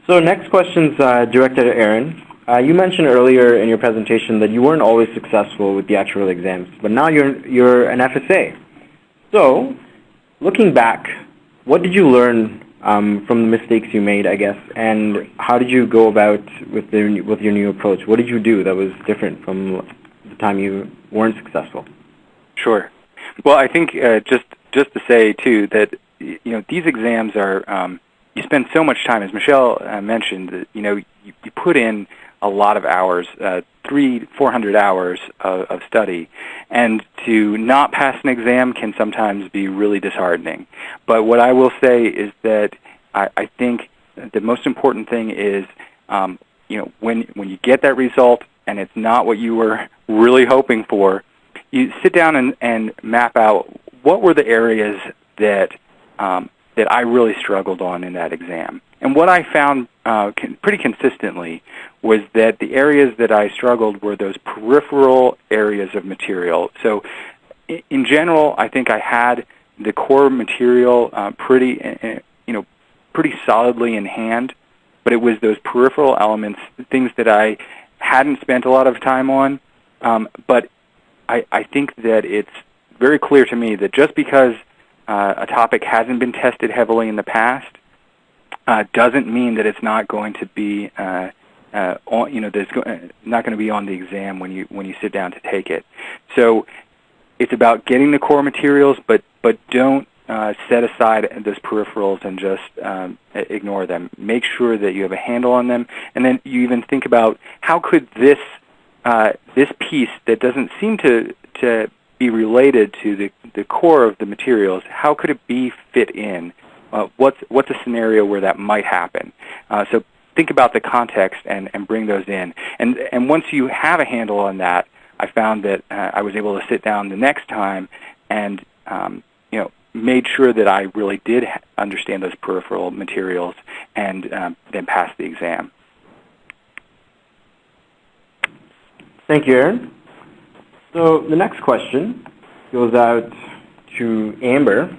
So next question's directed at Erin. You mentioned earlier in your presentation that you weren't always successful with the actuarial exams, but now you're an FSA. So, looking back, what did you learn from the mistakes you made, I guess, and how did you go about with your new approach? What did you do that was different from the time you weren't successful? Sure. Well, I think just to say too that these exams are you spend so much time, as Michelle mentioned. That, you put in a lot of hours, 300-400 hours of study, and to not pass an exam can sometimes be really disheartening. But what I will say is that I think the most important thing is, when you get that result and it's not what you were really hoping for, you sit down and map out what were the areas that I really struggled on in that exam. And what I found pretty consistently was that the areas that I struggled were those peripheral areas of material. So in general, I think I had the core material pretty solidly in hand, but it was those peripheral elements, things that I hadn't spent a lot of time on. But I think that it's very clear to me that just because a topic hasn't been tested heavily in the past doesn't mean that it's not going to be not going to be on the exam when you sit down to take it. So it's about getting the core materials, but don't set aside those peripherals and just ignore them. Make sure that you have a handle on them, and then you even think about how could this piece that doesn't seem to be related to the core of the materials, how could it be fit in? What's a scenario where that might happen? So think about the context and bring those in. And once you have a handle on that, I found that I was able to sit down the next time and made sure that I really did understand those peripheral materials and then pass the exam. Thank you, Erin. So the next question goes out to Amber.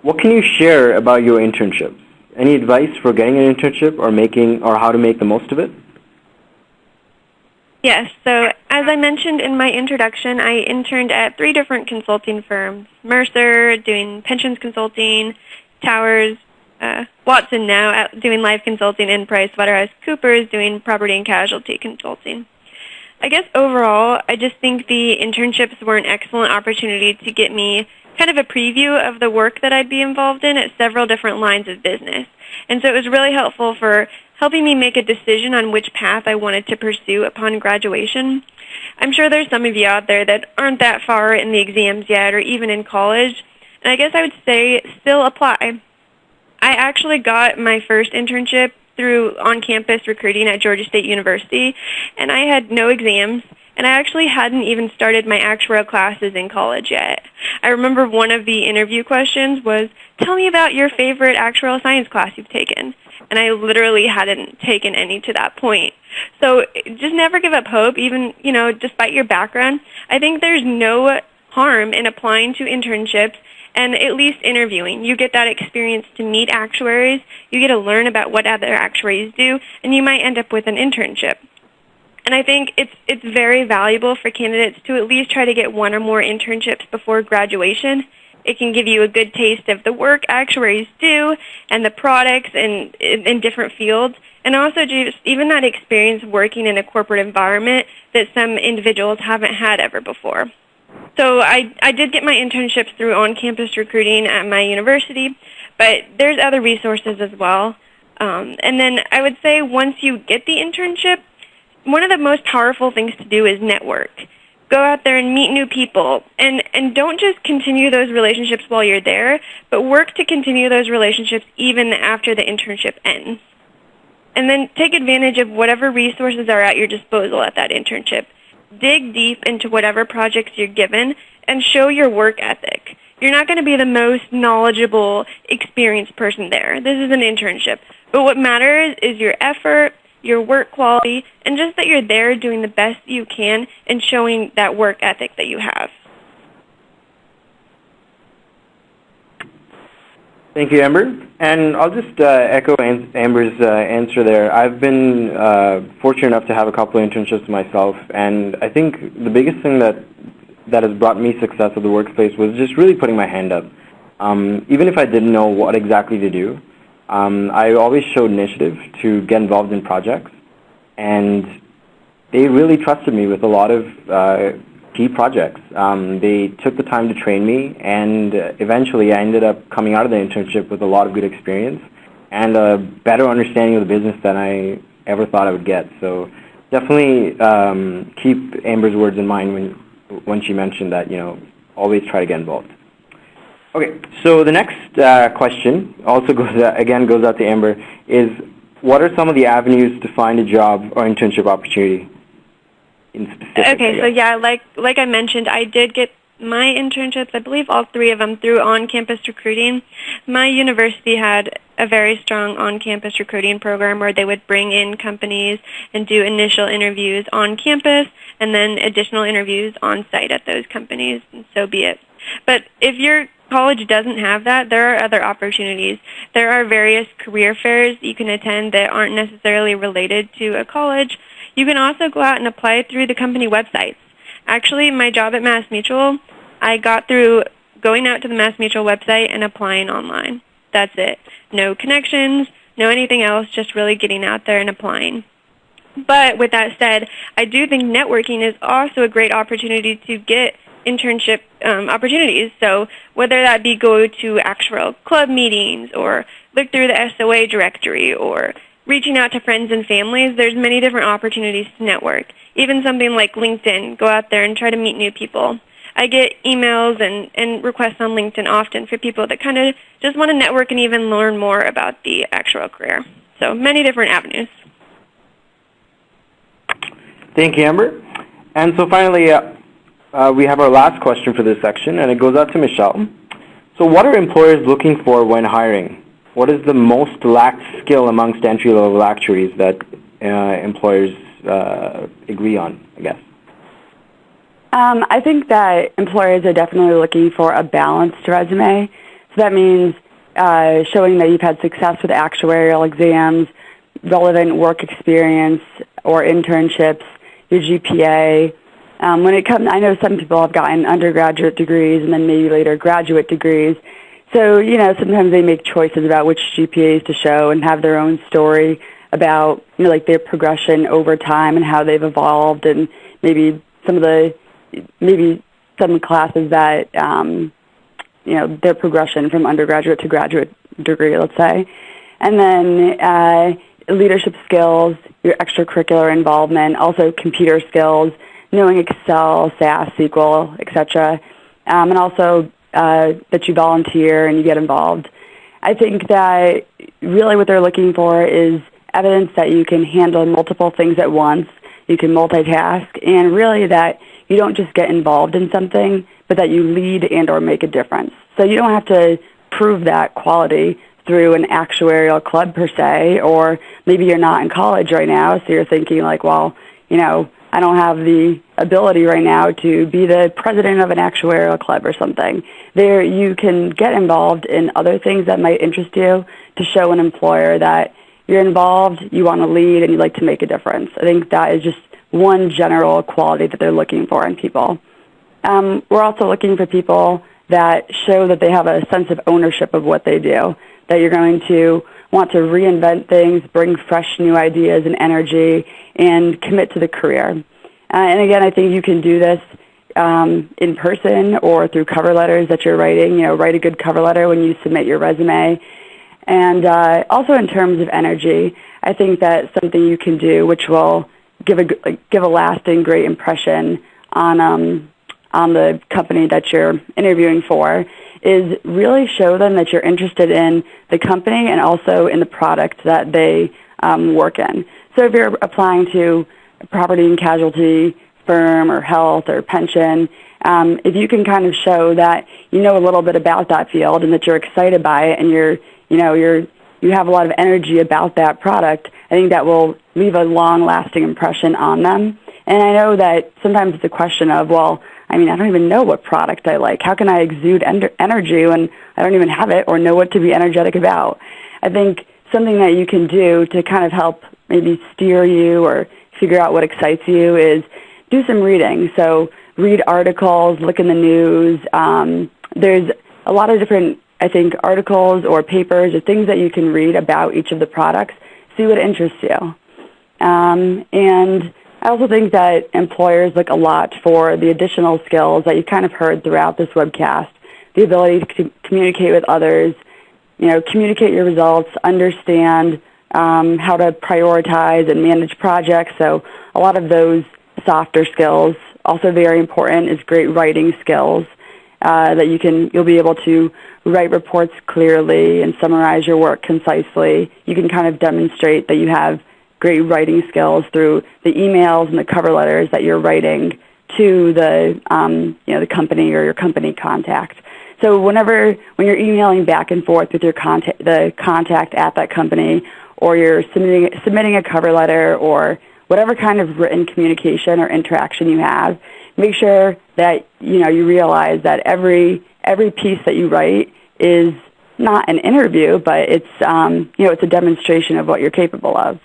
What can you share about your internships? Any advice for getting an internship or how to make the most of it? Yes, so as I mentioned in my introduction, I interned at 3 different consulting firms: Mercer, doing pensions consulting; Towers, Watson now, doing life consulting; and PricewaterhouseCoopers, doing property and casualty consulting. I guess overall, I just think the internships were an excellent opportunity to get me kind of a preview of the work that I'd be involved in at several different lines of business. And so it was really helpful for helping me make a decision on which path I wanted to pursue upon graduation. I'm sure there's some of you out there that aren't that far in the exams yet or even in college, and I guess I would say still apply. I actually got my first internship through on-campus recruiting at Georgia State University, and I had no exams, and I actually hadn't even started my actuarial classes in college yet. I remember one of the interview questions was, tell me about your favorite actuarial science class you've taken. And I literally hadn't taken any to that point. So just never give up hope, even, despite your background. I think there's no harm in applying to internships and at least interviewing. You get that experience to meet actuaries, you get to learn about what other actuaries do, and you might end up with an internship. And I think it's very valuable for candidates to at least try to get one or more internships before graduation. It can give you a good taste of the work actuaries do and the products in different fields, and also just even that experience working in a corporate environment that some individuals haven't had ever before. So I did get my internships through on-campus recruiting at my university, but there's other resources as well. And then I would say once you get the internship, one of the most powerful things to do is network. Go out there and meet new people, and don't just continue those relationships while you're there, but work to continue those relationships even after the internship ends. And then take advantage of whatever resources are at your disposal at that internship. Dig deep into whatever projects you're given and show your work ethic. You're not going to be the most knowledgeable, experienced person there. This is an internship. But what matters is your effort, your work quality, and just that you're there doing the best you can and showing that work ethic that you have. Thank you, Amber. And I'll just echo Amber's answer there. I've been fortunate enough to have a couple of internships myself, and I think the biggest thing that has brought me success at the workplace was just really putting my hand up. Even if I didn't know what exactly to do, I always showed initiative to get involved in projects, and they really trusted me with a lot of key projects. They took the time to train me, and eventually I ended up coming out of the internship with a lot of good experience and a better understanding of the business than I ever thought I would get. So definitely keep Amber's words in mind when she mentioned that, always try to get involved. Okay, so the next question also goes out to Amber, is what are some of the avenues to find a job or internship opportunity in specific? Okay, so yeah, like I mentioned, I did get my internships, I believe all three of them, through on-campus recruiting. My university had a very strong on-campus recruiting program where they would bring in companies and do initial interviews on campus and then additional interviews on site at those companies, and so be it. But if your college doesn't have that, there are other opportunities. There are various career fairs you can attend that aren't necessarily related to a college. You can also go out and apply through the company websites. Actually, my job at MassMutual, I got through going out to the MassMutual website and applying online. That's it. No connections, no anything else, just really getting out there and applying. But with that said, I do think networking is also a great opportunity to get internship opportunities. So whether that be go to actuarial club meetings or look through the SOA directory or reaching out to friends and families, there's many different opportunities to network. Even something like LinkedIn, go out there and try to meet new people. I get emails and requests on LinkedIn often for people that kind of just want to network and even learn more about the actuarial career. So many different avenues. Thank you, Amber. And so finally, we have our last question for this section, and it goes out to Michelle. So what are employers looking for when hiring? What is the most lacked skill amongst entry-level actuaries that employers agree on, I guess? I think that employers are definitely looking for a balanced resume. So that means showing that you've had success with actuarial exams, relevant work experience or internships, your GPA. When it comes, I know some people have gotten undergraduate degrees and then maybe later graduate degrees. So, sometimes they make choices about which GPAs to show and have their own story about, like their progression over time and how they've evolved, and maybe some classes that, their progression from undergraduate to graduate degree, let's say. And then leadership skills, your extracurricular involvement, also computer skills, knowing Excel, SAS, SQL, etc., and also that you volunteer and you get involved. I think that really what they're looking for is evidence that you can handle multiple things at once. you can multitask, and really that you don't just get involved in something, but that you lead and or make a difference. So you don't have to prove that quality through an actuarial club per se, or maybe you're not in college right now, so you're thinking like, well, you know, I don't have the ability right now to be the president of an actuarial club or something. There you can get involved in other things that might interest you to show an employer that you're involved, you want to lead, and you'd like to make a difference. I think that is just one general quality that they're looking for in people. We're also looking for people that show that they have a sense of ownership of what they do, that you're going to want to reinvent things, bring fresh new ideas and energy, and commit to the career. And again, I think you can do this in person or through cover letters that you're writing. You know, write a good cover letter when you submit your resume. And also in terms of energy, I think that's something you can do which will give a lasting great impression on the company that you're interviewing for, is really show them that you're interested in the company and also in the product that they work in. So if you're applying to a property and casualty firm or health or pension, if you can kind of show that you know a little bit about that field and that you're excited by it and you have a lot of energy about that product, I think that will leave a long-lasting impression on them. And I know that sometimes it's a question of, well, I mean, I don't even know what product I like. How can I exude energy when I don't even have it or know what to be energetic about? I think something that you can do to kind of help maybe steer you or figure out what excites you is do some reading. So read articles, look in the news. There's a lot of different, I think, articles or papers or things that you can read about each of the products. See what interests you. And I also think that employers look a lot for the additional skills that you kind of heard throughout this webcast, the ability to communicate with others, communicate your results, understand how to prioritize and manage projects. So a lot of those softer skills. Also very important is great writing skills, that you'll be able to write reports clearly and summarize your work concisely. You can kind of demonstrate that you have great writing skills through the emails and the cover letters that you're writing to the the company or your company contact. So when you're emailing back and forth with the contact at that company, or you're submitting a cover letter or whatever kind of written communication or interaction you have, make sure that you realize that every piece that you write is not an interview, but it's it's a demonstration of what you're capable of.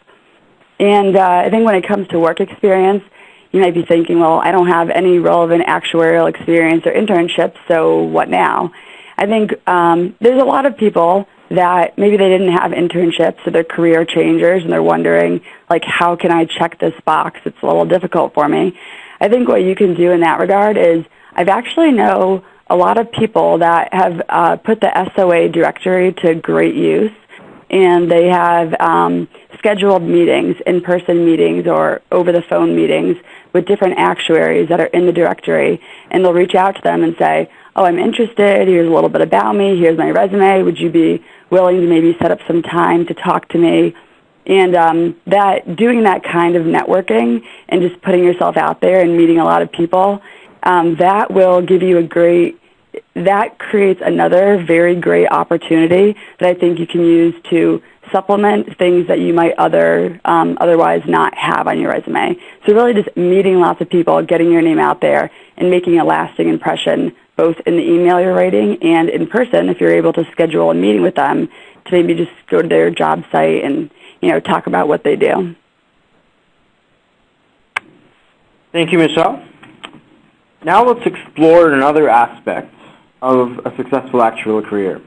And I think when it comes to work experience, you might be thinking, well, I don't have any relevant actuarial experience or internships, so what now? I think there's a lot of people that maybe they didn't have internships, so they're career changers, and they're wondering, like, how can I check this box? It's a little difficult for me. I think what you can do in that regard is I've actually know a lot of people that have put the SOA directory to great use, and they have scheduled meetings, in-person meetings or over-the-phone meetings with different actuaries that are in the directory, and they'll reach out to them and say, oh, I'm interested, here's a little bit about me, here's my resume, would you be willing to maybe set up some time to talk to me? And doing that kind of networking and just putting yourself out there and meeting a lot of people, that will give you that creates another very great opportunity that I think you can use to supplement things that you might otherwise not have on your resume. So really just meeting lots of people, getting your name out there, and making a lasting impression both in the email you're writing and in person if you're able to schedule a meeting with them to maybe just go to their job site and talk about what they do. Thank you, Michelle. Now let's explore another aspect of a successful actuarial career,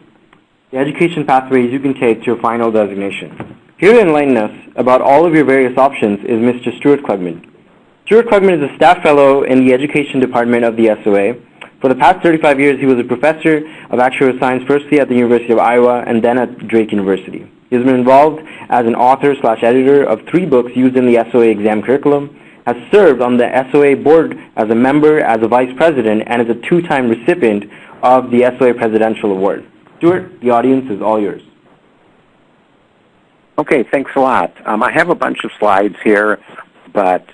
the education pathways you can take to your final designation. Here to enlighten us about all of your various options is Mr. Stuart Klugman. Stuart Klugman is a staff fellow in the education department of the SOA. For the past 35 years, he was a professor of actuarial science, firstly at the University of Iowa and then at Drake University. He has been involved as an author/editor of 3 books used in the SOA exam curriculum, has served on the SOA board as a member, as a vice president, and is a 2-time recipient of the SOA Presidential Award. Stuart, the audience is all yours. Okay, thanks a lot. I have a bunch of slides here, but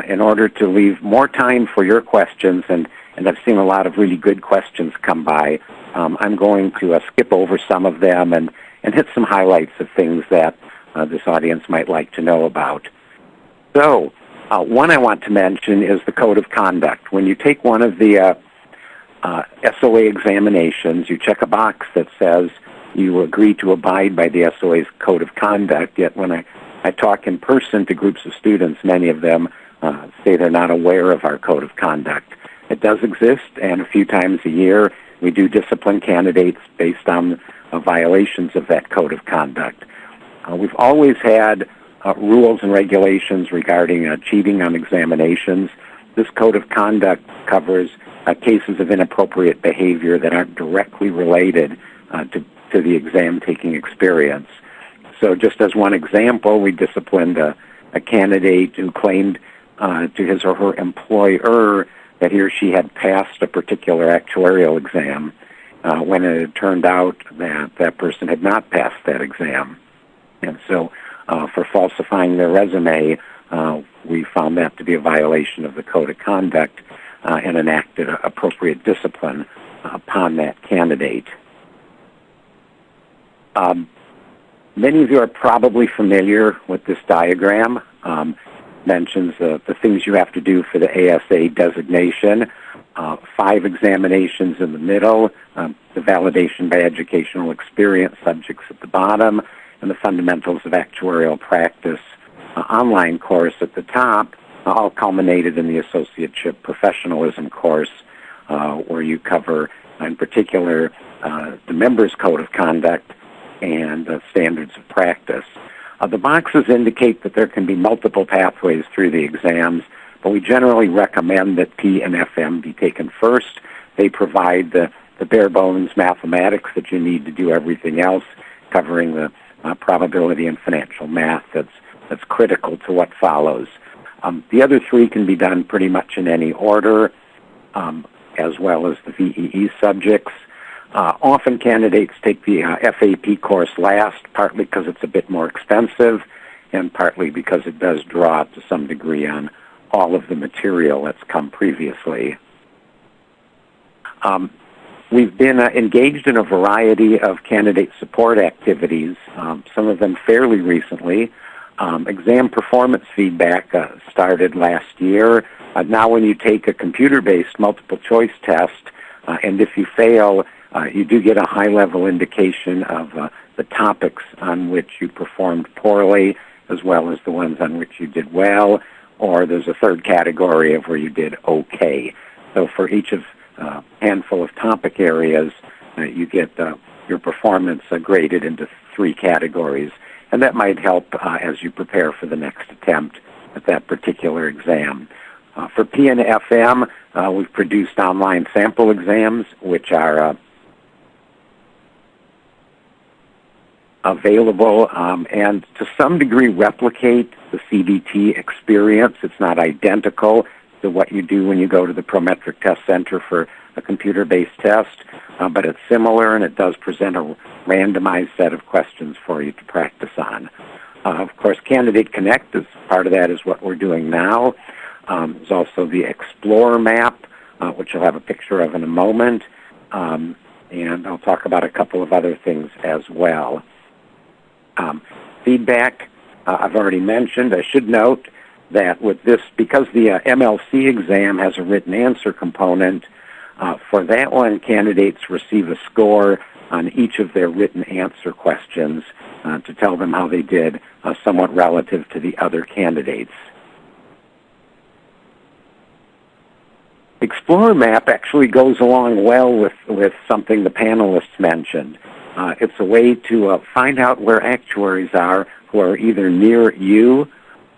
in order to leave more time for your questions, and I've seen a lot of really good questions come by, I'm going to skip over some of them and hit some highlights of things that this audience might like to know about. So, one I want to mention is the Code of Conduct. When you take one of the SOA examinations, you check a box that says you agree to abide by the SOA's Code of Conduct, yet when I talk in person to groups of students, many of them say they're not aware of our Code of Conduct. It does exist, and a few times a year we do discipline candidates based on violations of that Code of Conduct. We've always had rules and regulations regarding cheating on examinations. This Code of Conduct covers cases of inappropriate behavior that aren't directly related to the exam-taking experience. So just as one example, we disciplined a candidate who claimed to his or her employer that he or she had passed a particular actuarial exam when it had turned out that that person had not passed that exam. And so for falsifying their resume, we found that to be a violation of the Code of Conduct and enacted appropriate discipline upon that candidate. Many of you are probably familiar with this diagram. Mentions the things you have to do for the ASA designation, 5 examinations in the middle, the validation by educational experience subjects at the bottom, and the fundamentals of actuarial practice online course at the top, all culminated in the associateship professionalism course, where you cover, in particular, the members' code of conduct and standards of practice. The boxes indicate that there can be multiple pathways through the exams, but we generally recommend that P and FM be taken first. They provide the bare bones mathematics that you need to do everything else, covering the probability and financial math that's critical to what follows. The other 3 can be done pretty much in any order, as well as the VEE subjects. Often candidates take the FAP course last, partly because it's a bit more expensive, and partly because it does draw to some degree on all of the material that's come previously. We've been engaged in a variety of candidate support activities, some of them fairly recently. Exam performance feedback started last year. Now when you take a computer-based multiple choice test, and if you fail, you do get a high-level indication of the topics on which you performed poorly, as well as the ones on which you did well, or there's a third category of where you did okay. So for each of a handful of topic areas, you get your performance graded into 3 categories, and that might help as you prepare for the next attempt at that particular exam. For P and FM, we've produced online sample exams, which are available and to some degree replicate the CBT experience. It's not identical to what you do when you go to the Prometric Test Center for a computer-based test, but it's similar, and it does present a randomized set of questions for you to practice on. Of course, Candidate Connect, is part of that is what we're doing now. There's also the Explorer map, which I'll have a picture of in a moment, and I'll talk about a couple of other things as well. Feedback, I've already mentioned. I should note that with this, because the MLC exam has a written answer component, for that one, candidates receive a score on each of their written answer questions to tell them how they did, somewhat relative to the other candidates. Explorer Map actually goes along well with something the panelists mentioned. It's a way to find out where actuaries are who are either near you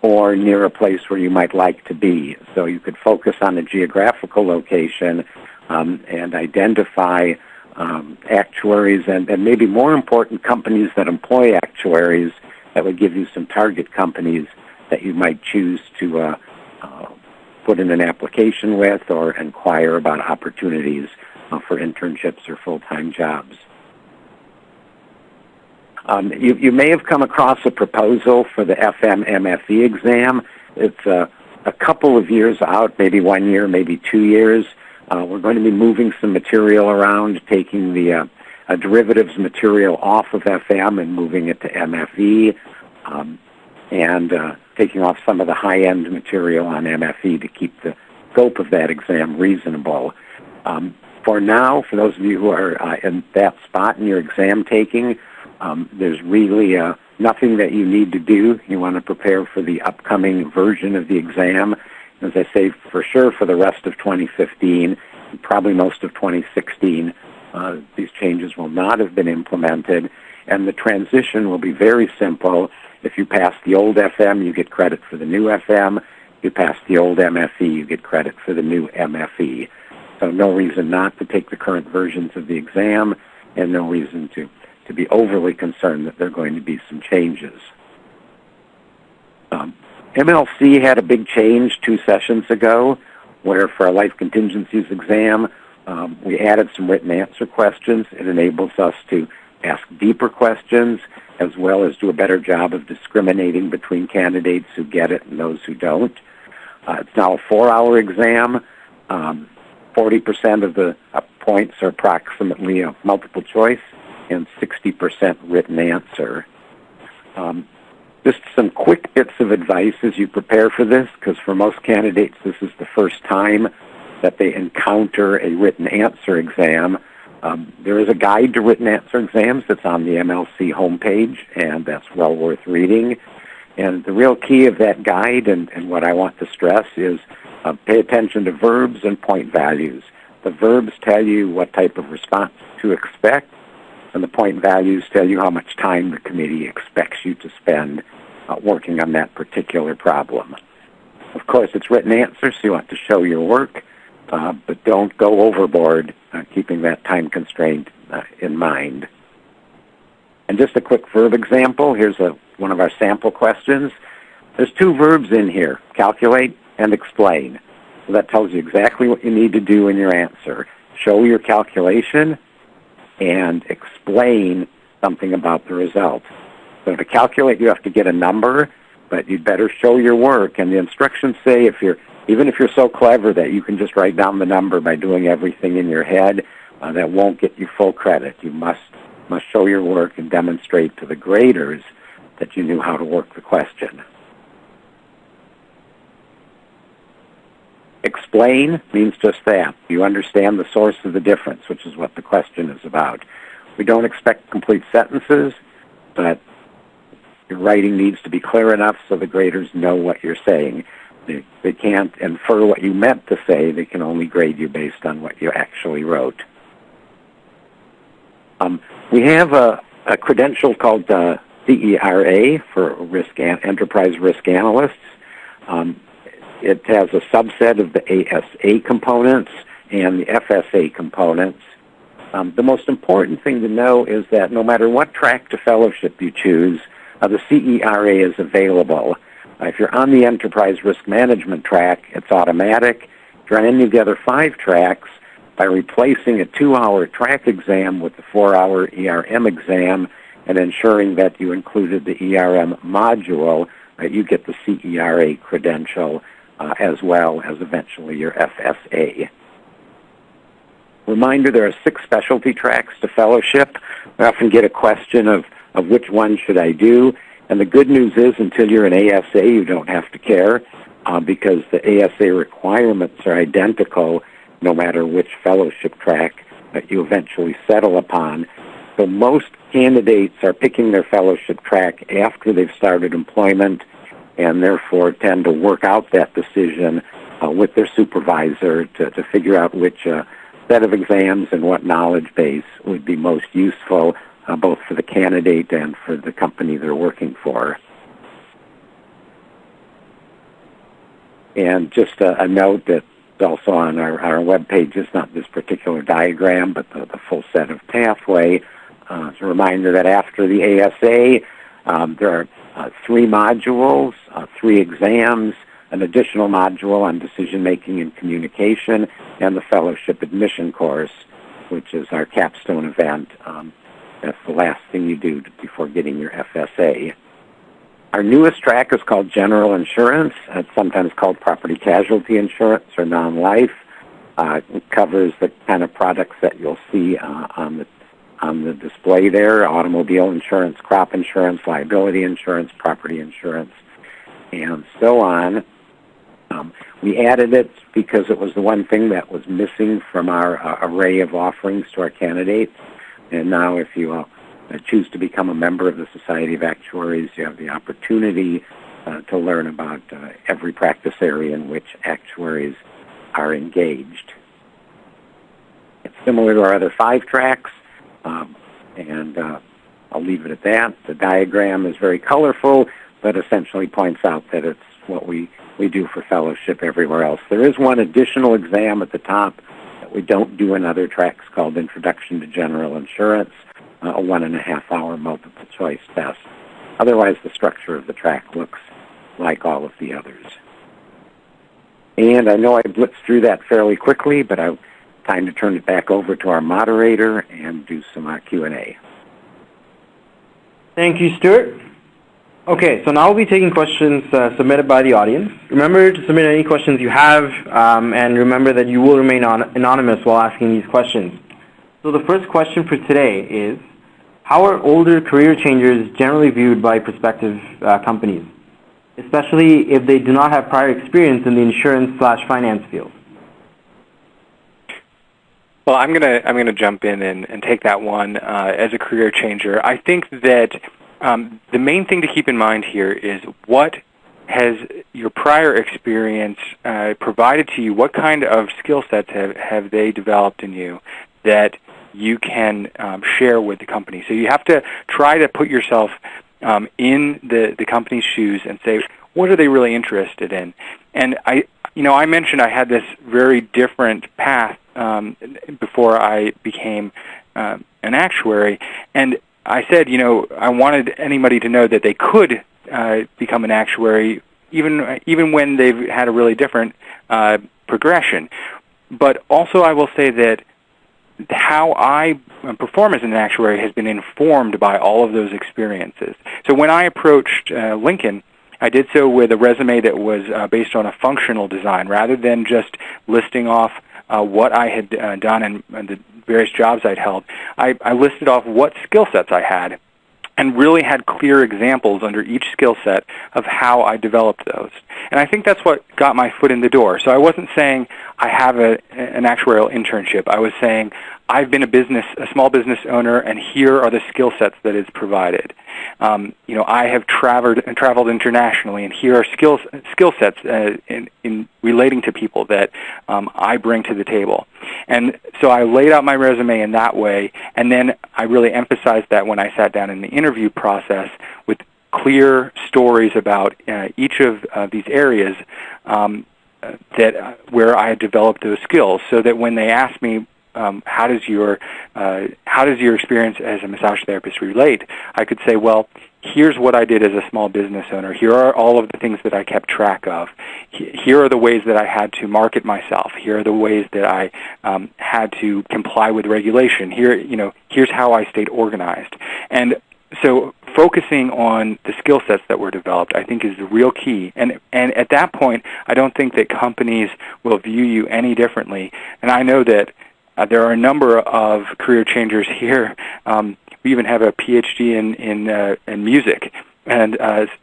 or near a place where you might like to be. So you could focus on a geographical location and identify actuaries and maybe more important, companies that employ actuaries that would give you some target companies that you might choose to put in an application with or inquire about opportunities for internships or full-time jobs. You may have come across a proposal for the FM-MFE exam. It's a couple of years out, maybe 1 year, maybe 2 years. We're going to be moving some material around, taking the derivatives material off of FM and moving it to MFE, and taking off some of the high-end material on MFE to keep the scope of that exam reasonable. For now, for those of you who are in that spot in your exam taking, there's really nothing that you need to do. You want to prepare for the upcoming version of the exam. As I say, for sure for the rest of 2015, and probably most of 2016, these changes will not have been implemented, and the transition will be very simple. If you pass the old FM, you get credit for the new FM. If you pass the old MFE, you get credit for the new MFE. So no reason not to take the current versions of the exam, and no reason to be overly concerned that there are going to be some changes. MLC had a big change 2 sessions ago, where for our life contingencies exam, we added some written answer questions. It enables us to ask deeper questions, as well as do a better job of discriminating between candidates who get it and those who don't. It's now a 4-hour exam. 40% of the points are approximately a multiple choice, and 60% written answer. Just some quick bits of advice as you prepare for this, because for most candidates this is the first time that they encounter a written answer exam. There is a guide to written answer exams that's on the MLC homepage, and that's well worth reading. And the real key of that guide, and what I want to stress, is pay attention to verbs and point values. The verbs tell you what type of response to expect, and the point values tell you how much time the committee expects you to spend working on that particular problem. Of course, it's written answers, so you want to show your work, but don't go overboard, keeping that time constraint in mind. And just a quick verb example. Here's one of our sample questions. There's 2 verbs in here, calculate and explain. So that tells you exactly what you need to do in your answer. Show your calculation and explain something about the result. So to calculate, you have to get a number, but you'd better show your work. And the instructions say even if you're so clever that you can just write down the number by doing everything in your head, that won't get you full credit. You must show your work and demonstrate to the graders that you knew how to work the question. Explain means just that. You understand the source of the difference, which is what the question is about. We don't expect complete sentences, but your writing needs to be clear enough so the graders know what you're saying. They can't infer what you meant to say. They can only grade you based on what you actually wrote. We have a credential called CERA for Enterprise Risk Analysts. It has a subset of the ASA components and the FSA components. The most important thing to know is that no matter what track to fellowship you choose, the CERA is available. If you're on the Enterprise Risk Management track, it's automatic. If you're on any of the other 5 tracks, by replacing a 2-hour track exam with the 4-hour ERM exam and ensuring that you included the ERM module, you get the CERA credential as well as eventually your FSA. Reminder, there are 6 specialty tracks to fellowship. We often get a question of which one should I do, and the good news is until you're an ASA, you don't have to care because the ASA requirements are identical no matter which fellowship track that you eventually settle upon. So most candidates are picking their fellowship track after they've started employment and therefore tend to work out that decision with their supervisor to figure out which set of exams and what knowledge base would be most useful both for the candidate and for the company they're working for. And just a note that also on our web page is not this particular diagram, but the full set of pathway. It's a reminder that after the ASA, there are 3 modules, 3 exams, an additional module on decision-making and communication, and the fellowship admission course, which is our capstone event. That's the last thing you do before getting your FSA. Our newest track is called General Insurance. It's sometimes called Property Casualty Insurance or Non-Life. It covers the kind of products that you'll see on the display there: automobile insurance, crop insurance, liability insurance, property insurance, and so on. We added it because it was the one thing that was missing from our array of offerings to our candidates. And now if you choose to become a member of the Society of Actuaries, you have the opportunity to learn about every practice area in which actuaries are engaged. It's similar to our other 5 tracks, and I'll leave it at that. The diagram is very colorful, but essentially points out that it's what we do for fellowship everywhere else. There is one additional exam at the top that we don't do in other tracks called Introduction to General Insurance, a 1.5-hour multiple choice test. Otherwise, the structure of the track looks like all of the others. And I know I blitzed through that fairly quickly, but time to turn it back over to our moderator and do some Q&A. Thank you, Stuart. Okay, so now we'll be taking questions submitted by the audience. Remember to submit any questions you have, and remember that you will remain anonymous while asking these questions. So the first question for today is, how are older career changers generally viewed by prospective companies, especially if they do not have prior experience in the insurance/finance field? Well, I'm gonna jump in and take that one as a career changer. I think that the main thing to keep in mind here is what has your prior experience provided to you? What kind of skill sets have they developed in you that you can share with the company? So you have to try to put yourself in the company's shoes and say, what are they really interested in? And I mentioned I had this very different path before I became an actuary, and I said, I wanted anybody to know that they could become an actuary even when they've had a really different progression. But also I will say that how I perform as an actuary has been informed by all of those experiences. So when I approached Lincoln, I did so with a resume that was based on a functional design rather than just listing off what I had done and the various jobs I'd held. I listed off what skill sets I had and really had clear examples under each skill set of how I developed those. And I think that's what got my foot in the door. So I wasn't saying I have an actuarial internship. I was saying I've been a small business owner, and here are the skill sets that it's provided. I have traveled internationally, and here are skill sets in relating to people that I bring to the table. And so I laid out my resume in that way, and then I really emphasized that when I sat down in the interview process with clear stories about each of these areas where I had developed those skills, so that when they asked me, how does your experience as a massage therapist relate? I could say, well, here's what I did as a small business owner. Here are all of the things that I kept track of. Here are the ways that I had to market myself. Here are the ways that I had to comply with regulation. Here's how I stayed organized. And so focusing on the skill sets that were developed, I think, is the real key. And at that point, I don't think that companies will view you any differently. And I know that there are a number of career changers here. We even have a PhD in music, and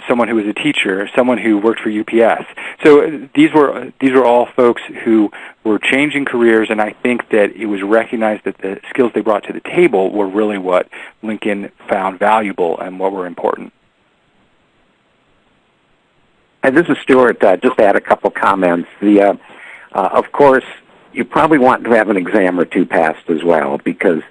someone who was a teacher, someone who worked for UPS. So these were all folks who were changing careers, and I think that it was recognized that the skills they brought to the table were really what Lincoln found valuable and what were important. And this is Stuart. Just to add a couple comments. Of course, you probably want to have an exam or two passed as well, because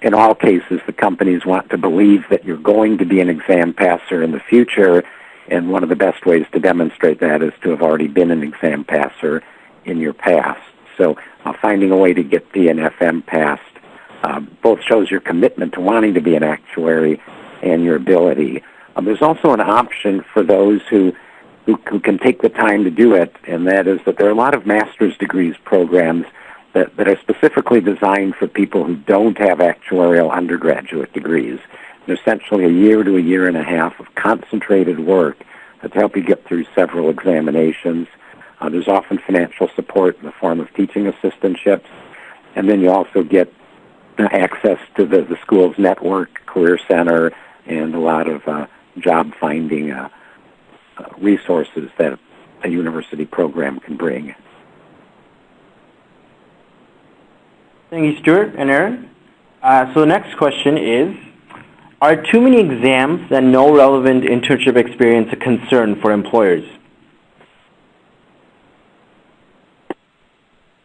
in all cases, the companies want to believe that you're going to be an exam passer in the future, and one of the best ways to demonstrate that is to have already been an exam passer in your past. So finding a way to get the NFM passed both shows your commitment to wanting to be an actuary and your ability. There's also an option for those who can take the time to do it, and that is that there are a lot of master's degrees programs that are specifically designed for people who don't have actuarial undergraduate degrees. essentially a year to a year and a half of concentrated work to help you get through several examinations. There's often financial support in the form of teaching assistantships, and then you also get access to the school's network, career center, and a lot of job-finding resources that a university program can bring. Thank you, Stuart and Erin. So the next question is, are too many exams and no relevant internship experience a concern for employers?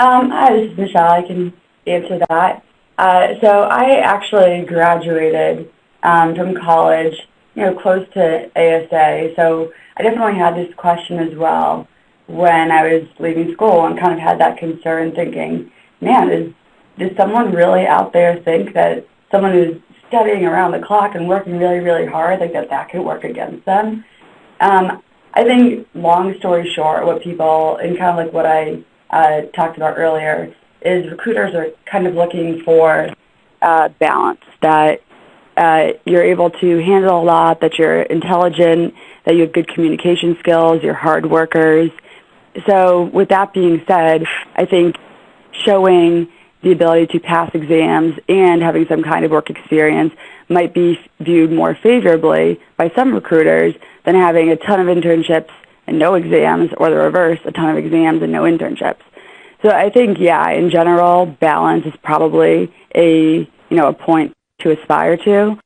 Hi, this is Michelle. I can answer that. So I actually graduated from college, close to ASA. So I definitely had this question as well when I was leaving school and kind of had that concern thinking, man, does someone really out there think that someone who's studying around the clock and working really, really hard, think that could work against them? I think, long story short, what people, and kind of like what I talked about earlier, is recruiters are kind of looking for balance, that you're able to handle a lot, that you're intelligent, that you have good communication skills, you're hard workers. So with that being said, I think showing the ability to pass exams and having some kind of work experience might be viewed more favorably by some recruiters than having a ton of internships and no exams, or the reverse, a ton of exams and no internships. So I think, in general, balance is probably a point to aspire to.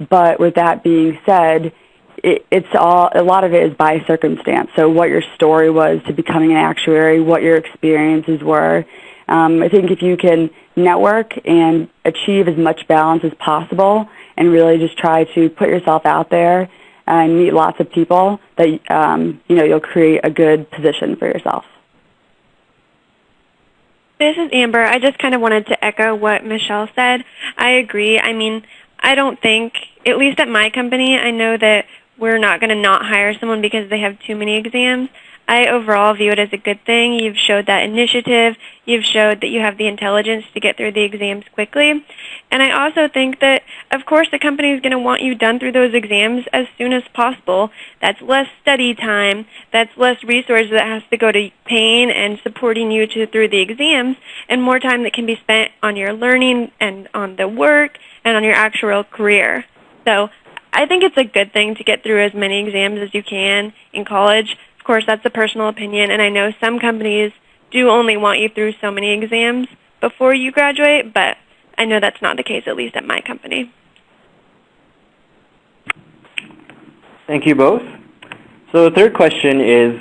But with that being said, a lot of it is by circumstance. So what your story was to becoming an actuary, what your experiences were. I think if you can network and achieve as much balance as possible and really just try to put yourself out there and meet lots of people, that you'll create a good position for yourself. This is Amber. I just kind of wanted to echo what Michelle said. I agree. I mean, I don't think, at least at my company, I know that we're not going to not hire someone because they have too many exams. I overall view it as a good thing. You've showed that initiative. You've showed that you have the intelligence to get through the exams quickly. And I also think that, of course, the company is going to want you done through those exams as soon as possible. That's less study time. That's less resources that has to go to paying and supporting you through the exams, and more time that can be spent on your learning and on the work and on your actuarial career. So I think it's a good thing to get through as many exams as you can in college. Of course, that's a personal opinion, and I know some companies do only want you through so many exams before you graduate, but I know that's not the case, at least at my company. Thank you both. So the third question is,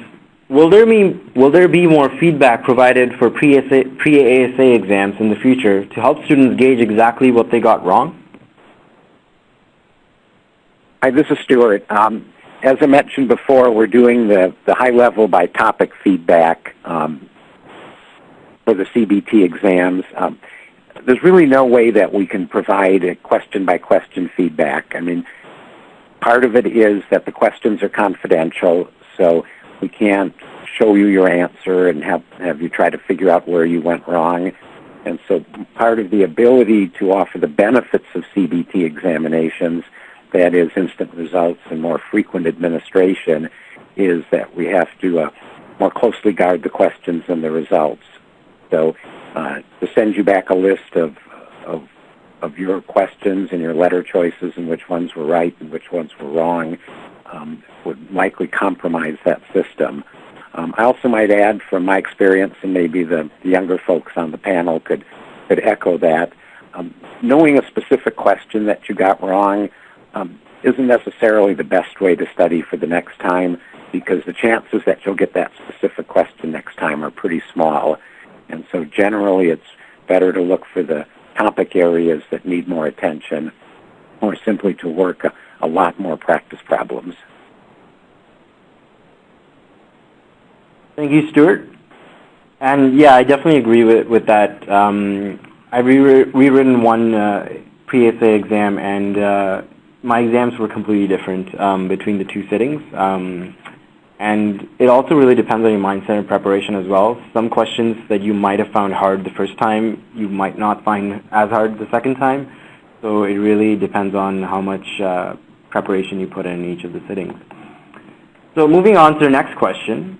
will there be more feedback provided for pre-ASA exams in the future to help students gauge exactly what they got wrong? Hi, this is Stuart. As I mentioned before, we're doing the high-level by topic feedback for the CBT exams. There's really no way that we can provide a question-by-question feedback. I mean, part of it is that the questions are confidential, so we can't show you your answer and have you try to figure out where you went wrong. And so part of the ability to offer the benefits of CBT examinations, that is instant results and more frequent administration, is that we have to more closely guard the questions and the results. So to send you back a list of your questions and your letter choices and which ones were right and which ones were wrong would likely compromise that system. I also might add from my experience, and maybe the younger folks on the panel could echo that, knowing a specific question that you got wrong isn't necessarily the best way to study for the next time, because the chances that you'll get that specific question next time are pretty small. And so generally it's better to look for the topic areas that need more attention, or simply to work a lot more practice problems. Thank you, Stuart. And yeah, I definitely agree with that. I've rewritten one pre-ASA exam, and my exams were completely different between the two sittings. And it also really depends on your mindset and preparation as well. Some questions that you might have found hard the first time, you might not find as hard the second time. So it really depends on how much preparation you put in each of the sittings. So moving on to the next question.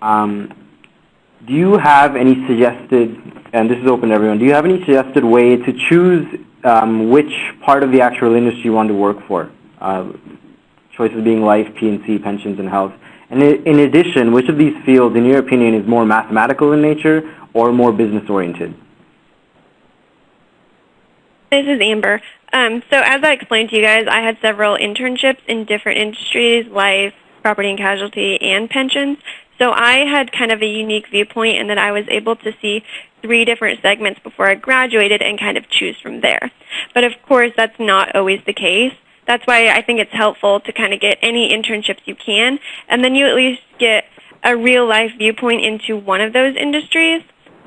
Do you have any suggested, and this is open to everyone, do you have any suggested way to choose which part of the actuarial industry you want to work for? Choices being life, P&C, pensions, and health. And in addition, which of these fields, in your opinion, is more mathematical in nature or more business-oriented? This is Amber. So as I explained to you guys, I had several internships in different industries, life, property and casualty, and pensions. So I had kind of a unique viewpoint in that I was able to see 3 different segments before I graduated and kind of choose from there. But of course, that's not always the case. That's why I think it's helpful to kind of get any internships you can, and then you at least get a real-life viewpoint into one of those industries.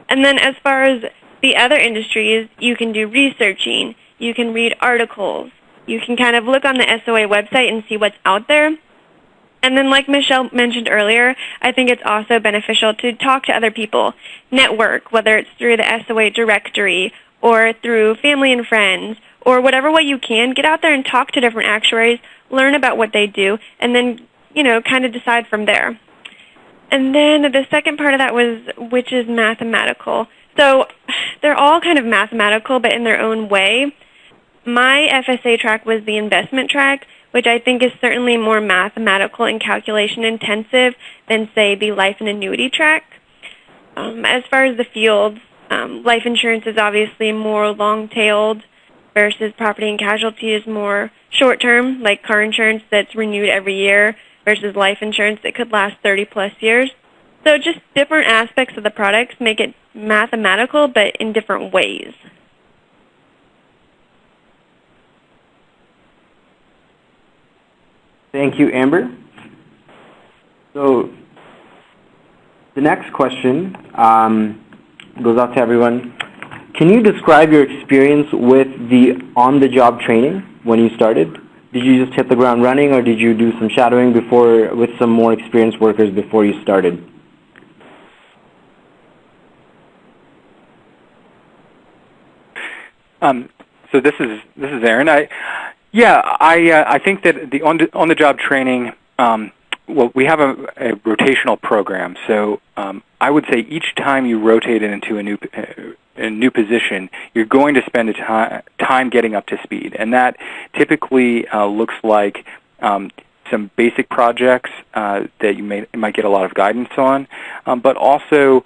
And then as far as the other industries, you can do researching, you can read articles, you can kind of look on the SOA website and see what's out there. And then like Michelle mentioned earlier, I think it's also beneficial to talk to other people, network, whether it's through the SOA directory or through family and friends, or whatever way you can. Get out there and talk to different actuaries, learn about what they do, and then, kind of decide from there. And then the second part of that was which is mathematical. So they're all kind of mathematical, but in their own way. My FSA track was the investment track, which I think is certainly more mathematical and calculation intensive than, say, the life and annuity track. As far as the fields, life insurance is obviously more long-tailed versus property and casualty is more short-term, like car insurance that's renewed every year versus life insurance that could last 30-plus years. So just different aspects of the products make it mathematical, but in different ways. Thank you, Amber. So the next question goes out to everyone. Can you describe your experience with the on-the-job training when you started? Did you just hit the ground running, or did you do some shadowing before with some more experienced workers before you started? So this is Erin. I think that the on-the-job training, we have a rotational program. So I would say each time you rotate into a new position, you're going to spend time getting up to speed, and that typically looks like some basic projects that you might get a lot of guidance on, but also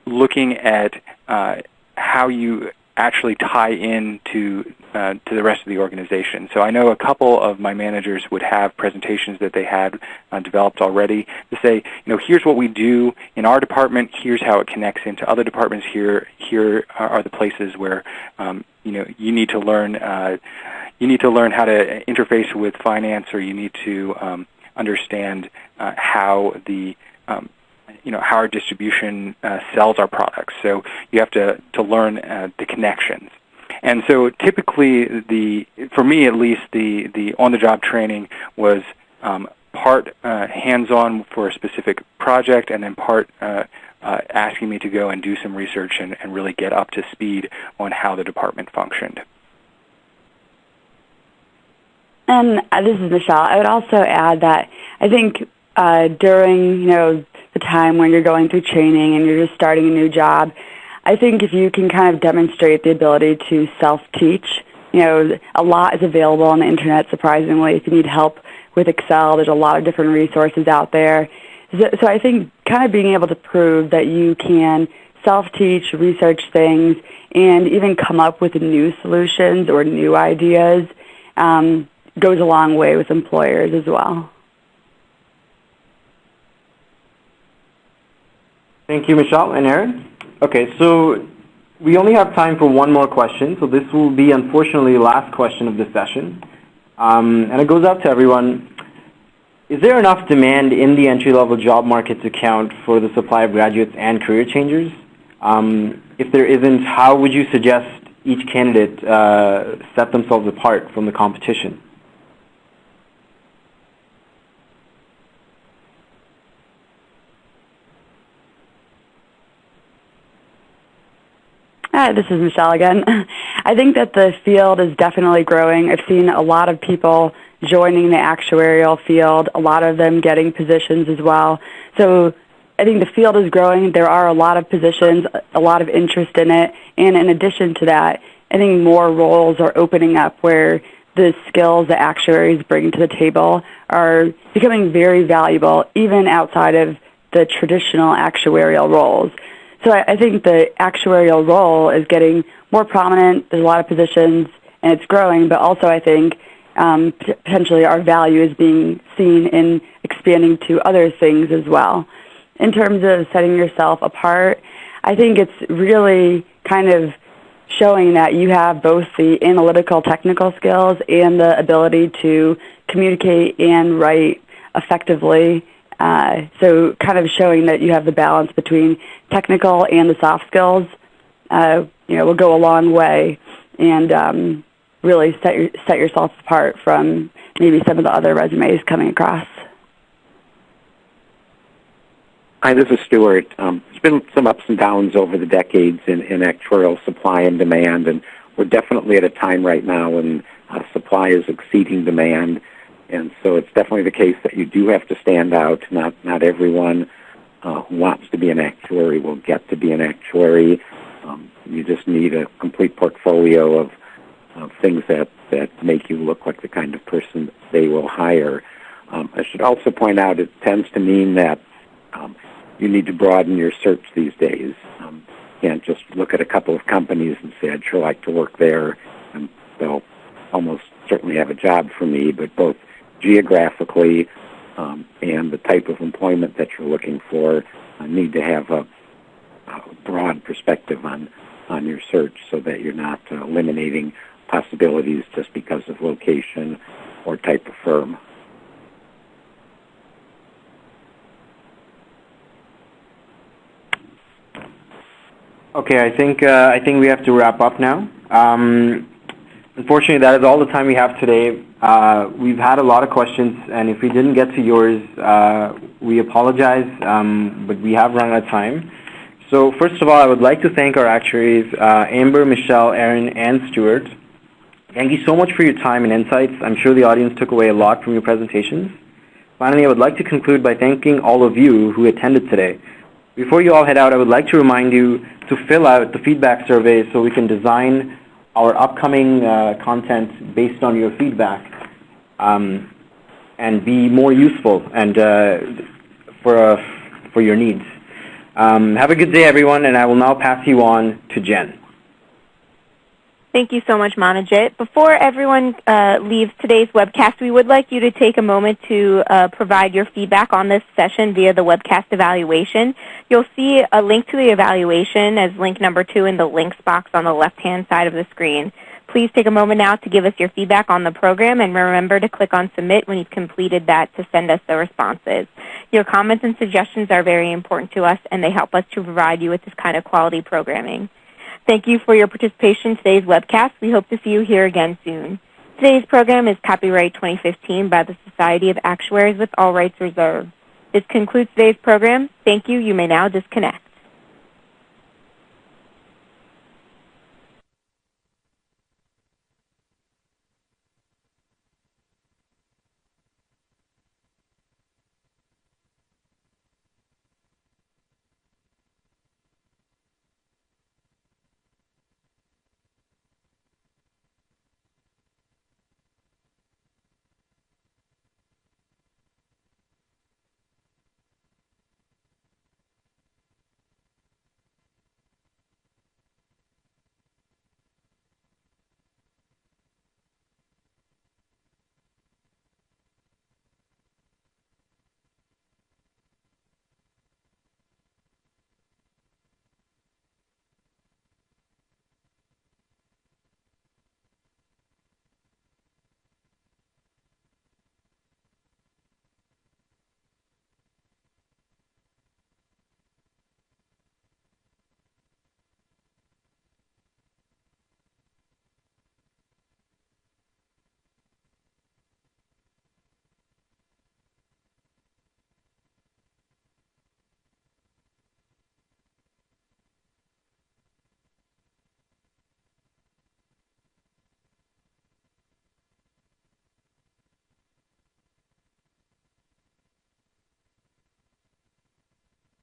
looking at how you actually tie in to the rest of the organization. So I know a couple of my managers would have presentations that they had developed already to say, here's what we do in our department, here's how it connects into other departments, here are the places where you need to learn how to interface with finance, or you need to understand how how our distribution sells our products. So you have to learn the connections. And so typically, for me at least, the on-the-job training was part hands-on for a specific project, and then part asking me to go and do some research and really get up to speed on how the department functioned. And this is Michelle. I would also add that I think during the time when you're going through training and you're just starting a new job, I think if you can kind of demonstrate the ability to self-teach, a lot is available on the internet, surprisingly. If you need help with Excel, there's a lot of different resources out there. So I think kind of being able to prove that you can self-teach, research things, and even come up with new solutions or new ideas goes a long way with employers as well. Thank you, Michelle and Erin. Okay, so we only have time for one more question, so this will be, unfortunately, the last question of the session. And it goes out to everyone. Is there enough demand in the entry-level job market to account for the supply of graduates and career changers? If there isn't, how would you suggest each candidate set themselves apart from the competition? This is Michelle again. I think that the field is definitely growing. I've seen a lot of people joining the actuarial field, a lot of them getting positions as well. So I think the field is growing. There are a lot of positions, a lot of interest in it. And in addition to that, I think more roles are opening up where the skills that actuaries bring to the table are becoming very valuable, even outside of the traditional actuarial roles. So I think the actuarial role is getting more prominent. There's a lot of positions, and it's growing, but also I think potentially our value is being seen in expanding to other things as well. In terms of setting yourself apart, I think it's really kind of showing that you have both the analytical technical skills and the ability to communicate and write effectively. So kind of showing that you have the balance between technical and the soft skills, will go a long way and really set yourself apart from maybe some of the other resumes coming across. Hi, this is Stuart. There's been some ups and downs over the decades in actuarial supply and demand, and we're definitely at a time right now when supply is exceeding demand, and so it's definitely the case that you do have to stand out. Not everyone who wants to be an actuary will get to be an actuary. You just need a complete portfolio of things that make you look like the kind of person they will hire. I should also point out it tends to mean that you need to broaden your search these days. You can't just look at a couple of companies and say, I'd sure like to work there, and they'll almost certainly have a job for me, but both geographically and the type of employment that you're looking for need to have a broad perspective on your search so that you're not eliminating possibilities just because of location or type of firm. Okay, I think we have to wrap up now. Unfortunately, that is all the time we have today. We've had a lot of questions, and if we didn't get to yours, we apologize, but we have run out of time. So first of all, I would like to thank our actuaries, Amber, Michelle, Erin, and Stuart. Thank you so much for your time and insights. I'm sure the audience took away a lot from your presentations. Finally, I would like to conclude by thanking all of you who attended today. Before you all head out, I would like to remind you to fill out the feedback survey so we can design our upcoming content based on your feedback and be more useful and for your needs. Have a good day, everyone, and I will now pass you on to Jen. Thank you so much, Manojit. Before everyone leaves today's webcast, we would like you to take a moment to provide your feedback on this session via the webcast evaluation. You'll see a link to the evaluation as link number 2 in the links box on the left-hand side of the screen. Please take a moment now to give us your feedback on the program, and remember to click on Submit when you've completed that to send us the responses. Your comments and suggestions are very important to us, and they help us to provide you with this kind of quality programming. Thank you for your participation in today's webcast. We hope to see you here again soon. Today's program is copyright 2015 by the Society of Actuaries with all rights reserved. This concludes today's program. Thank you. You may now disconnect.